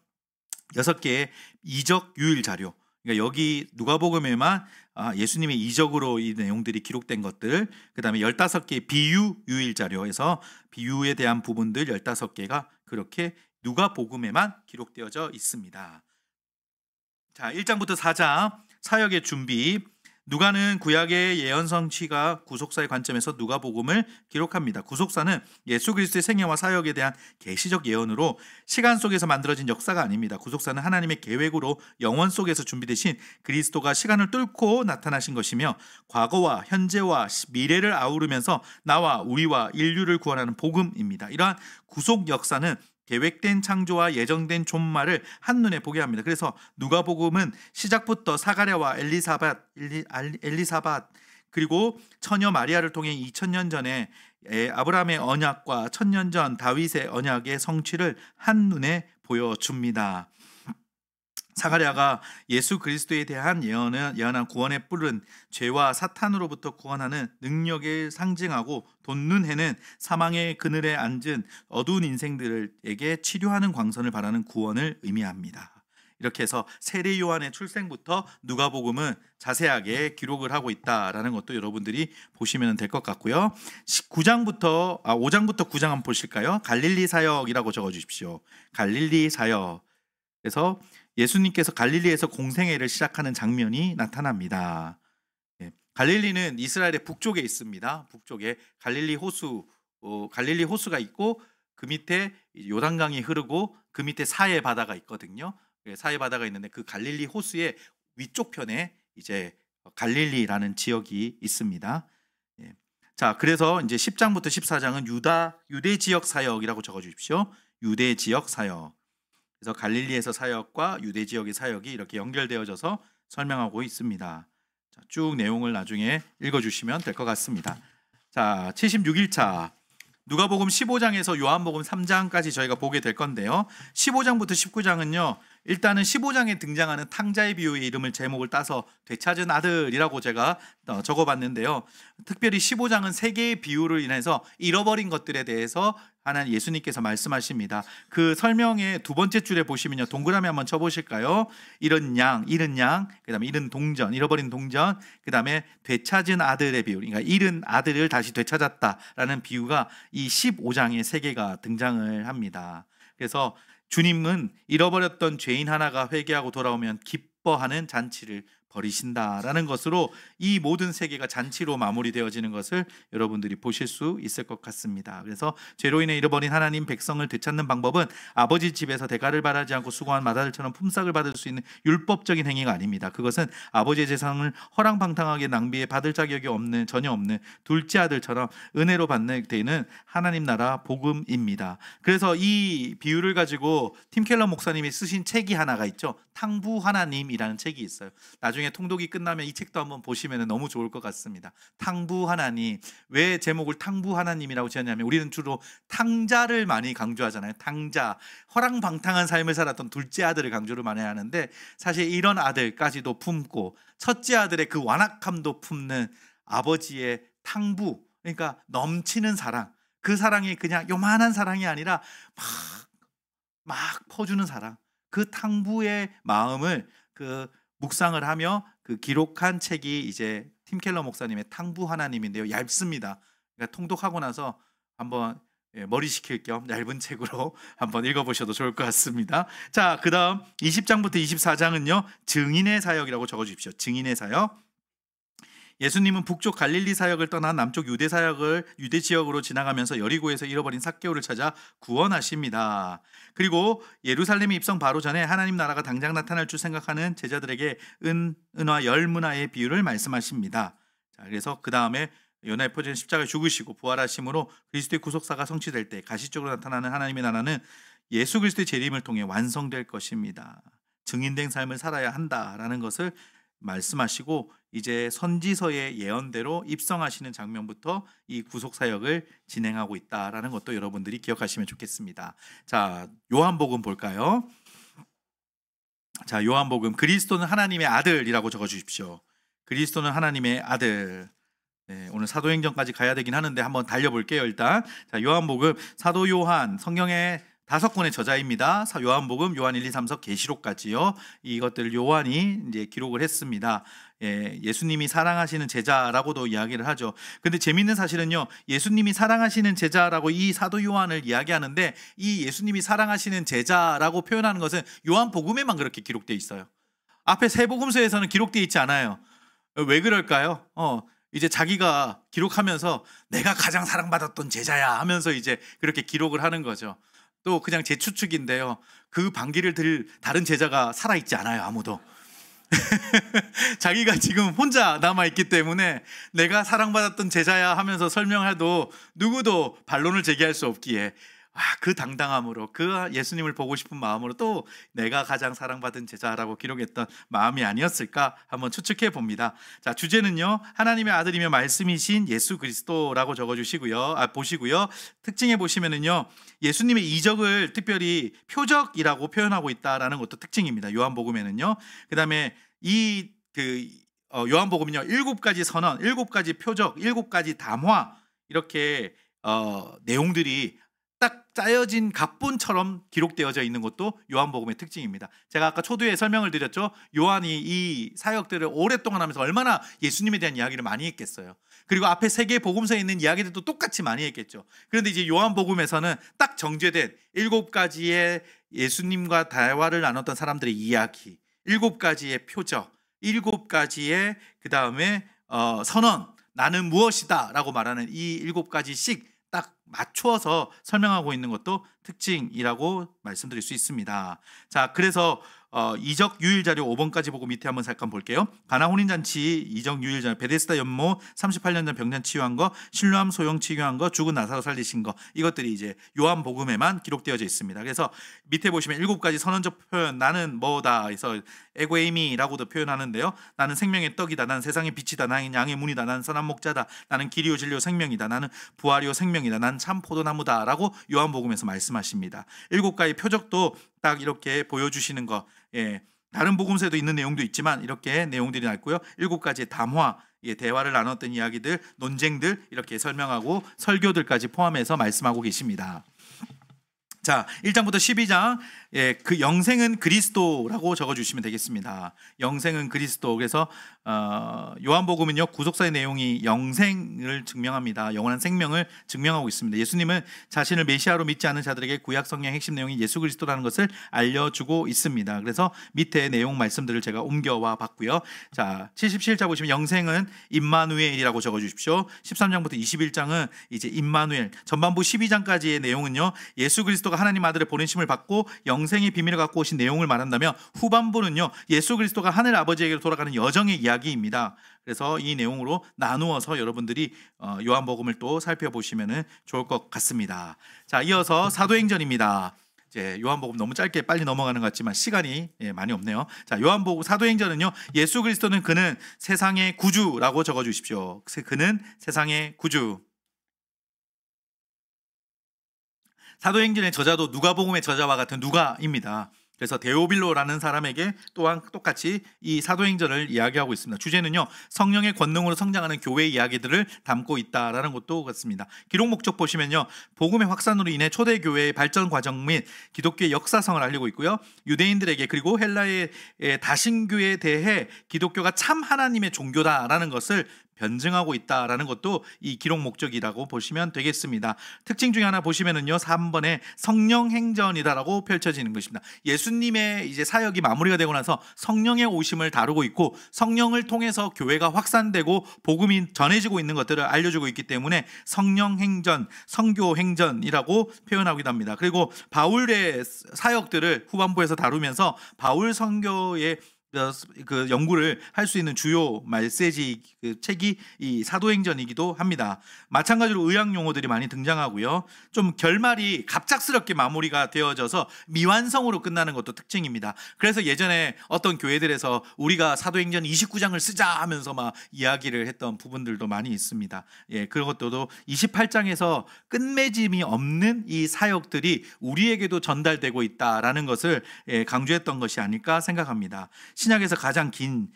6개의 이적 유일 자료. 그러니까 여기 누가복음에만 예수님의 이적으로 이 내용들이 기록된 것들, 그다음에 15개의 비유 유일 자료에서 비유에 대한 부분들 15개가 그렇게 누가복음에만 기록되어져 있습니다. 자, 1장부터 4장 사역의 준비. 누가는 구약의 예언 성취가 구속사의 관점에서 누가복음을 기록합니다. 구속사는 예수 그리스도의 생애와 사역에 대한 계시적 예언으로 시간 속에서 만들어진 역사가 아닙니다. 구속사는 하나님의 계획으로 영원 속에서 준비되신 그리스도가 시간을 뚫고 나타나신 것이며 과거와 현재와 미래를 아우르면서 나와 우리와 인류를 구원하는 복음입니다. 이러한 구속 역사는 계획된 창조와 예정된 종말을 한눈에 보게 합니다. 그래서 누가복음은 시작부터 사가랴와 엘리사밧 그리고 처녀 마리아를 통해 2000년 전에 아브라함의 언약과 1000년 전 다윗의 언약의 성취를 한눈에 보여줍니다. 사가랴가 예수 그리스도에 대한 예언한 구원의 뿔은 죄와 사탄으로부터 구원하는 능력을 상징하고 돋는 해는 사망의 그늘에 앉은 어두운 인생들에게 치료하는 광선을 바라는 구원을 의미합니다. 이렇게 해서 세례 요한의 출생부터 누가복음은 자세하게 기록을 하고 있다라는 것도 여러분들이 보시면 될 것 같고요. 5장부터 9장 한번 보실까요? 갈릴리 사역이라고 적어 주십시오. 갈릴리 사역. 그래서 예수님께서 갈릴리에서 공생애를 시작하는 장면이 나타납니다. 갈릴리는 이스라엘의 북쪽에 있습니다. 북쪽에 갈릴리 호수가 있고 그 밑에 요단강이 흐르고 그 밑에 사해 바다가 있거든요. 사해 바다가 있는데 그 갈릴리 호수의 위쪽 편에 이제 갈릴리라는 지역이 있습니다. 자, 그래서 이제 10장부터 14장은 유대 지역 사역이라고 적어 주십시오. 유대 지역 사역. 그래서 갈릴리에서 사역과 유대 지역의 사역이 이렇게 연결되어져서 설명하고 있습니다. 자, 쭉 내용을 나중에 읽어주시면 될 것 같습니다. 자, 76일차 누가복음 15장에서 요한복음 3장까지 저희가 보게 될 건데요. 15장부터 19장은요. 일단은 15장에 등장하는 탕자의 비유의 이름을 제목을 따서 되찾은 아들이라고 제가 적어봤는데요. 특별히 15장은 세 개의 비유를 인해서 잃어버린 것들에 대해서 하나님 예수님께서 말씀하십니다. 그 설명의 두 번째 줄에 보시면요. 동그라미 한번 쳐보실까요? 잃은 양, 그 다음에 잃은 동전, 잃어버린 동전, 그 다음에 되찾은 아들의 비유, 그러니까 잃은 아들을 다시 되찾았다라는 비유가 이 15장에 세 개가 등장을 합니다. 그래서 주님은 잃어버렸던 죄인 하나가 회개하고 돌아오면 기뻐하는 잔치를 버리신다라는 것으로 이 모든 세계가 잔치로 마무리되어지는 것을 여러분들이 보실 수 있을 것 같습니다. 그래서 죄로 인해 잃어버린 하나님 백성을 되찾는 방법은 아버지 집에서 대가를 바라지 않고 수고한 마다들처럼 품삯을 받을 수 있는 율법적인 행위가 아닙니다. 그것은 아버지의 재산을 허랑방탕하게 낭비해 받을 자격이 전혀 없는 둘째 아들처럼 은혜로 받는 되는 하나님 나라 복음입니다. 그래서 이 비유를 가지고 팀 켈러 목사님이 쓰신 책이 하나가 있죠. 탕부 하나님이라는 책이 있어요. 나중에 통독이 끝나면 이 책도 한번 보시면 너무 좋을 것 같습니다. 탕부 하나님. 왜 제목을 탕부 하나님이라고 지었냐면 우리는 주로 탕자를 많이 강조하잖아요. 탕자. 허랑방탕한 삶을 살았던 둘째 아들을 강조를 많이 하는데 사실 이런 아들까지도 품고 첫째 아들의 그 완악함도 품는 아버지의 탕부. 그러니까 넘치는 사랑. 그 사랑이 그냥 요만한 사랑이 아니라 막 퍼주는 사랑. 그 탕부의 마음을 묵상을 하며 그 기록한 책이 이제 팀 켈러 목사님의 탕부 하나님인데요. 얇습니다. 그러니까 통독하고 나서 한번 머리 식힐 겸 얇은 책으로 한번 읽어보셔도 좋을 것 같습니다. 자, 그 다음 20장부터 24장은요 증인의 사역이라고 적어주십시오. 증인의 사역. 예수님은 북쪽 갈릴리 사역을 떠나 남쪽 유대 지역으로 지나가면서 여리고에서 잃어버린 삭개오를 찾아 구원하십니다. 그리고 예루살렘에 입성 바로 전에 하나님 나라가 당장 나타날 줄 생각하는 제자들에게 은화 10문화의 비유를 말씀하십니다. 자, 그래서 그 다음에 연하에 퍼진 십자가에 죽으시고 부활하심으로 그리스도의 구속사가 성취될 때 가시적으로 나타나는 하나님의 나라는 예수 그리스도의 재림을 통해 완성될 것입니다. 증인된 삶을 살아야 한다라는 것을 말씀하시고 이제 선지서의 예언대로 입성하시는 장면부터 이 구속사역을 진행하고 있다라는 것도 여러분들이 기억하시면 좋겠습니다. 자, 요한복음 볼까요? 자, 요한복음. 그리스도는 하나님의 아들이라고 적어주십시오. 그리스도는 하나님의 아들. 네, 오늘 사도행전까지 가야 되긴 하는데 한번 달려볼게요. 일단 자, 요한복음. 사도 요한, 성경의 5권의 저자입니다. 요한복음, 요한 1, 2, 3서, 계시록까지요. 이것들 요한이 이제 기록을 했습니다. 예수님이 사랑하시는 제자라고도 이야기를 하죠. 근데 재밌는 사실은요, 예수님이 사랑하시는 제자라고 이 사도 요한을 이야기하는데 이 예수님이 사랑하시는 제자라고 표현하는 것은 요한복음에만 그렇게 기록되어 있어요. 앞에 세 복음서에서는 기록되어 있지 않아요. 왜 그럴까요? 이제 자기가 기록하면서 내가 가장 사랑받았던 제자야 하면서 이제 그렇게 기록을 하는 거죠. 또 그냥 제 추측인데요, 그 반기를 들 다른 제자가 살아있지 않아요. 아무도. 자기가 지금 혼자 남아있기 때문에 내가 사랑받았던 제자야 하면서 설명해도 누구도 반론을 제기할 수 없기에 그 당당함으로, 그 예수님을 보고 싶은 마음으로 또 내가 가장 사랑받은 제자라고 기록했던 마음이 아니었을까 한번 추측해 봅니다. 자, 주제는요, 하나님의 아들이며 말씀이신 예수 그리스도라고 적어주시고요. 보시고요. 특징에 보시면은요, 예수님의 이적을 특별히 표적이라고 표현하고 있다라는 것도 특징입니다. 요한복음에는요. 그 다음에 요한복음은요, 7가지 선언, 7가지 표적, 7가지 담화, 이렇게 내용들이 딱 짜여진 각본처럼 기록되어져 있는 것도 요한복음의 특징입니다. 제가 아까 초두에 설명을 드렸죠. 요한이 이 사역들을 오랫동안 하면서 얼마나 예수님에 대한 이야기를 많이 했겠어요. 그리고 앞에 3개의 복음서에 있는 이야기들도 똑같이 많이 했겠죠. 그런데 이제 요한복음에서는 딱 정제된 7가지의 예수님과 대화를 나눴던 사람들의 이야기, 7가지의 표적, 7가지의 그 다음에 선언, 나는 무엇이다 라고 말하는 이 7가지씩 딱 맞추어서 설명하고 있는 것도 특징이라고 말씀드릴 수 있습니다. 자, 그래서 이적 유일 자료 5번까지 보고 밑에 한번 잠깐 볼게요. 가나 혼인잔치 이적 유일 자료, 베데스다 연못 38년 전 병잔 치유한 거, 실로암 소형 치유한 거, 죽은 나사로 살리신 거, 이것들이 이제 요한복음에만 기록되어져 있습니다. 그래서 밑에 보시면 7가지 선언적 표현, 나는 뭐다 해서 에고에이미라고도 표현하는데요. 나는 생명의 떡이다, 나는 세상의 빛이다, 나는 양의 문이다, 나는 선한 목자다, 나는 길이요 진리요 생명이다, 나는 부활이요 생명이다, 나는 참 포도나무다 라고 요한복음에서 말씀하십니다. 7가지 표적도 딱 이렇게 보여주시는 거, 다른 복음서에도 있는 내용도 있지만 이렇게 내용들이 나있고요. 7가지의 담화, 대화를 나눴던 이야기들, 논쟁들 이렇게 설명하고 설교들까지 포함해서 말씀하고 계십니다. 자, 1장부터 12장, 그 영생은 그리스도라고 적어주시면 되겠습니다. 영생은 그리스도. 그래서 요한복음은요, 구속사의 내용이 영생을 증명합니다. 영원한 생명을 증명하고 있습니다. 예수님은 자신을 메시아로 믿지 않은 자들에게 구약 성경의 핵심 내용이 예수 그리스도라는 것을 알려주고 있습니다. 그래서 밑에 내용 말씀들을 제가 옮겨와 봤고요. 자, 77자 보시면 영생은 임마누엘이라고 적어주십시오. 13장부터 21장은 이제 임마누엘, 전반부 12장까지의 내용은요, 예수 그리스도가 하나님 아들의 보내심을 받고 영생의 비밀을 갖고 오신 내용을 말한다면, 후반부는요, 예수 그리스도가 하늘 아버지에게로 돌아가는 여정의 이야기입니다. 그래서 이 내용으로 나누어서 여러분들이 요한복음을 또 살펴보시면 좋을 것 같습니다. 자, 이어서 사도행전입니다. 이제 요한복음 너무 짧게 빨리 넘어가는 것 같지만 시간이 많이 없네요. 자, 요한복음 사도행전은요, 예수 그리스도는 그는 세상의 구주라고 적어주십시오. 그는 세상의 구주. 사도행전의 저자도 누가복음의 저자와 같은 누가입니다. 그래서 데오빌로라는 사람에게 또한 똑같이 이 사도행전을 이야기하고 있습니다. 주제는요, 성령의 권능으로 성장하는 교회 이야기들을 담고 있다라는 것도 같습니다. 기록 목적 보시면요, 복음의 확산으로 인해 초대교회의 발전 과정 및 기독교의 역사성을 알리고 있고요, 유대인들에게 그리고 헬라의 다신교에 대해 기독교가 참 하나님의 종교다라는 것을 변증하고 있다라는 것도 이 기록 목적이라고 보시면 되겠습니다. 특징 중에 하나 보시면은요, 3번에 성령 행전이다라고 펼쳐지는 것입니다. 예수님의 이제 사역이 마무리가 되고 나서 성령의 오심을 다루고 있고, 성령을 통해서 교회가 확산되고 복음이 전해지고 있는 것들을 알려주고 있기 때문에 성령 행전, 성교 행전이라고 표현하기도 합니다. 그리고 바울의 사역들을 후반부에서 다루면서 바울 선교의 그 연구를 할 수 있는 주요 메시지 그 책이 이 사도행전이기도 합니다. 마찬가지로 의학 용어들이 많이 등장하고요. 좀 결말이 갑작스럽게 마무리가 되어져서 미완성으로 끝나는 것도 특징입니다. 그래서 예전에 어떤 교회들에서 우리가 사도행전 29장을 쓰자 하면서 막 이야기를 했던 부분들도 많이 있습니다. 예, 그것도 28장에서 끝맺음이 없는 이 사역들이 우리에게도 전달되고 있다라는 것을 강조했던 것이 아닐까 생각합니다. 신약에서 가장 긴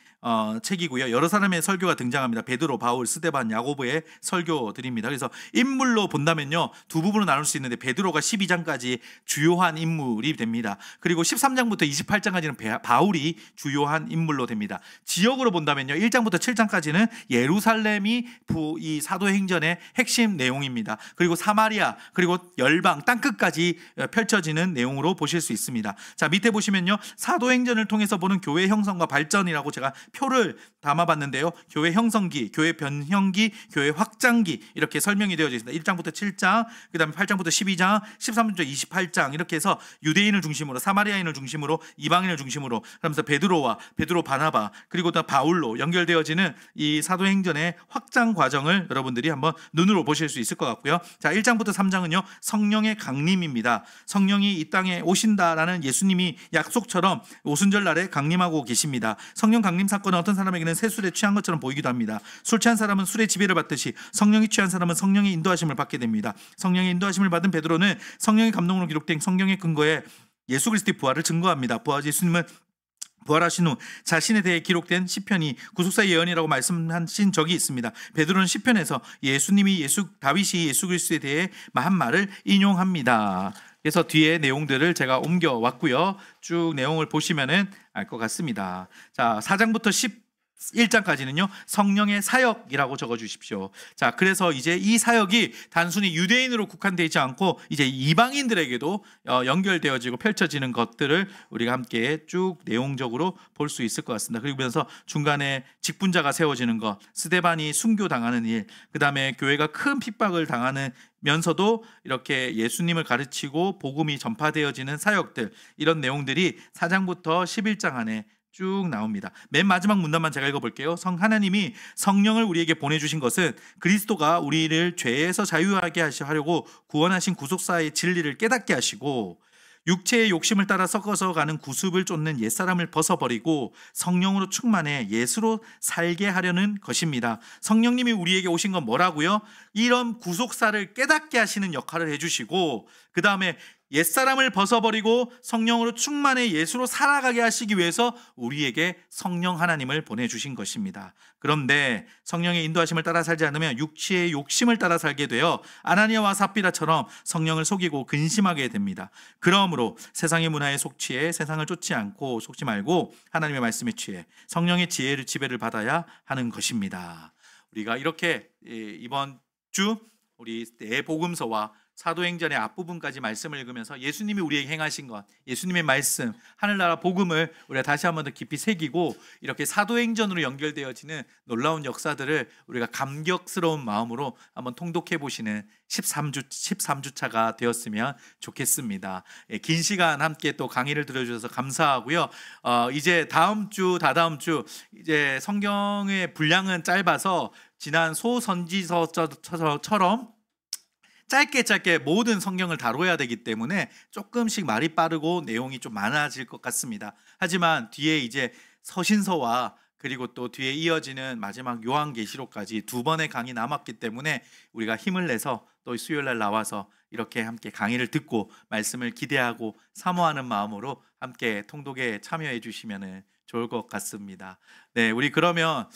책이고요. 여러 사람의 설교가 등장합니다. 베드로, 바울, 스데반, 야고보의 설교들입니다. 그래서 인물로 본다면요, 두 부분으로 나눌 수 있는데 베드로가 12장까지 주요한 인물이 됩니다. 그리고 13장부터 28장까지는 바울이 주요한 인물로 됩니다. 지역으로 본다면요, 1장부터 7장까지는 예루살렘이 이 사도행전의 핵심 내용입니다. 그리고 사마리아, 그리고 열방 땅끝까지 펼쳐지는 내용으로 보실 수 있습니다. 자, 밑에 보시면요, 사도행전을 통해서 보는 교회 형성과 발전이라고 제가 표를 담아봤는데요, 교회 형성기, 교회 변형기, 교회 확장기 이렇게 설명이 되어져 있습니다. 1장부터 7장, 그 다음에 8장부터 12장, 13장부터 28장 이렇게 해서 유대인을 중심으로, 사마리아인을 중심으로, 이방인을 중심으로 하면서 베드로 바나바, 그리고 또 바울로 연결되어지는 이 사도행전의 확장 과정을 여러분들이 한번 눈으로 보실 수 있을 것 같고요. 자, 1장부터 3장은요 성령의 강림입니다. 성령이 이 땅에 오신다라는 예수님이 약속처럼 오순절 날에 강림하고 계십니다. 성령 강림 사건은 어떤 사람에게는 새술에 취한 것처럼 보이기도 합니다. 술 취한 사람은 술의 지배를 받듯이 성령이 취한 사람은 성령의 인도하심을 받게 됩니다. 성령의 인도하심을 받은 베드로는 성령의 감동으로 기록된 성령의 근거에 예수 그리스도의 부활을 증거합니다. 예수님은 부활하신 후 자신에 대해 기록된 시편이 구속사의 예언이라고 말씀하신 적이 있습니다. 베드로는 시편에서 다윗이 예수 그리스도에 대해 한 말을 인용합니다. 그래서 뒤에 내용들을 제가 옮겨왔고요. 쭉 내용을 보시면은 알 것 같습니다. 자, 4장부터 11장까지는요 성령의 사역이라고 적어주십시오. 자, 그래서 이제 이 사역이 단순히 유대인으로 국한되지 않고 이제 이방인들에게도 연결되어지고 펼쳐지는 것들을 우리가 함께 쭉 내용적으로 볼 수 있을 것 같습니다. 그러면서 중간에 직분자가 세워지는 것, 스데반이 순교당하는 일, 그 다음에 교회가 큰 핍박을 당하는 면서도 이렇게 예수님을 가르치고 복음이 전파되어지는 사역들, 이런 내용들이 4장부터 11장 안에 쭉 나옵니다. 맨 마지막 문단만 제가 읽어볼게요. 하나님이 성령을 우리에게 보내주신 것은 그리스도가 우리를 죄에서 자유하게 하려고 구원하신 구속사의 진리를 깨닫게 하시고, 육체의 욕심을 따라 썩어서 가는 구습을 쫓는 옛사람을 벗어버리고 성령으로 충만해 예수로 살게 하려는 것입니다. 성령님이 우리에게 오신 건 뭐라고요? 이런 구속사를 깨닫게 하시는 역할을 해주시고, 그 다음에 옛사람을 벗어버리고 성령으로 충만해 예수로 살아가게 하시기 위해서 우리에게 성령 하나님을 보내주신 것입니다. 그런데 성령의 인도하심을 따라 살지 않으면 육체의 욕심을 따라 살게 되어 아나니아와 삽비라처럼 성령을 속이고 근심하게 됩니다. 그러므로 세상의 문화에 속취해 세상을 속지 말고 하나님의 말씀에 취해 성령의 지배를 받아야 하는 것입니다. 우리가 이렇게 이번 주 우리 대복음서와 사도행전의 앞부분까지 말씀을 읽으면서 예수님이 우리에게 행하신 것, 예수님의 말씀, 하늘나라 복음을 우리가 다시 한번 더 깊이 새기고, 이렇게 사도행전으로 연결되어지는 놀라운 역사들을 우리가 감격스러운 마음으로 한번 통독해 보시는 13주차가 되었으면 좋겠습니다. 긴 시간 함께 또 강의를 들어주셔서 감사하고요. 이제 다다음 주 이제 성경의 분량은 짧아서 지난 소선지서처럼 짧게 모든 성경을 다뤄야 되기 때문에 조금씩 말이 빠르고 내용이 좀 많아질 것 같습니다. 하지만 뒤에 이제 서신서와 그리고 또 뒤에 이어지는 마지막 요한계시록까지 2번의 강의 남았기 때문에 우리가 힘을 내서 또 수요일날 나와서 이렇게 함께 강의를 듣고 말씀을 기대하고 사모하는 마음으로 함께 통독에 참여해 주시면 좋을 것 같습니다. 네, 우리 그러면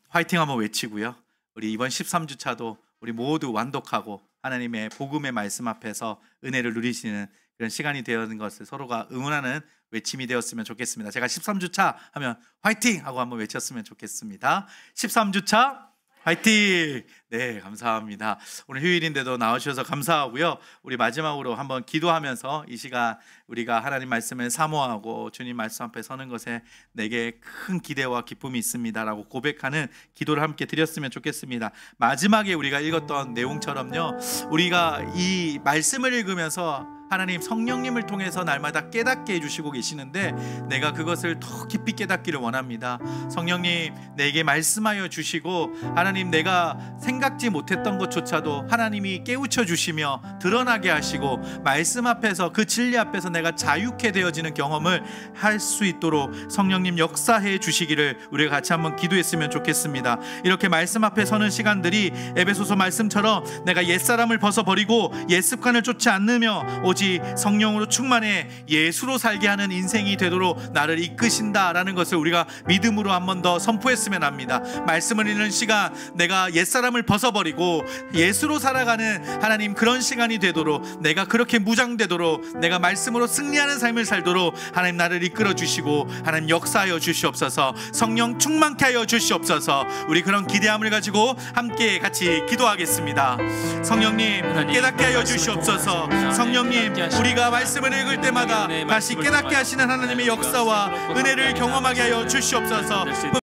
화이팅 한번 외치고요. 우리 이번 13주차도 우리 모두 완독하고 하나님의 복음의 말씀 앞에서 은혜를 누리시는 그런 시간이 되는 것을 서로가 응원하는 외침이 되었으면 좋겠습니다. 제가 13주차 하면 화이팅! 하고 한번 외쳤으면 좋겠습니다. 13주차 화이팅! 네, 감사합니다. 오늘 휴일인데도 나와주셔서 감사하고요. 우리 마지막으로 한번 기도하면서 이 시간 우리가 하나님 말씀을 사모하고 주님 말씀 앞에 서는 것에 내게 큰 기대와 기쁨이 있습니다라고 고백하는 기도를 함께 드렸으면 좋겠습니다. 마지막에 우리가 읽었던 내용처럼요, 우리가 이 말씀을 읽으면서 하나님 성령님을 통해서 날마다 깨닫게 해주시고 계시는데 내가 그것을 더 깊이 깨닫기를 원합니다. 성령님 내게 말씀하여 주시고 하나님 내가 생각지 못했던 것조차도 하나님이 깨우쳐 주시며 드러나게 하시고 말씀 앞에서 그 진리 앞에서 내가 자유케 되어지는 경험을 할 수 있도록 성령님 역사해 주시기를 우리가 같이 한번 기도했으면 좋겠습니다. 이렇게 말씀 앞에 서는 시간들이 에베소서 말씀처럼 내가 옛사람을 벗어버리고 옛습관을 쫓지 않으며 오직 성령으로 충만해 예수로 살게 하는 인생이 되도록 나를 이끄신다라는 것을 우리가 믿음으로 한 번 더 선포했으면 합니다. 말씀을 읽는 시간 내가 옛사람을 벗어버리고 예수로 살아가는 하나님 그런 시간이 되도록 내가 그렇게 무장되도록 내가 말씀으로 승리하는 삶을 살도록 하나님 나를 이끌어 주시고 하나님 역사하여 주시옵소서. 성령 충만케 하여 주시옵소서. 우리 그런 기대함을 가지고 함께 같이 기도하겠습니다. 성령님 깨닫게 하여 주시옵소서. 성령님 우리가 말씀을 읽을 때마다 다시 깨닫게 하시는 하나님의 역사와 은혜를 경험하게 하여 주시옵소서.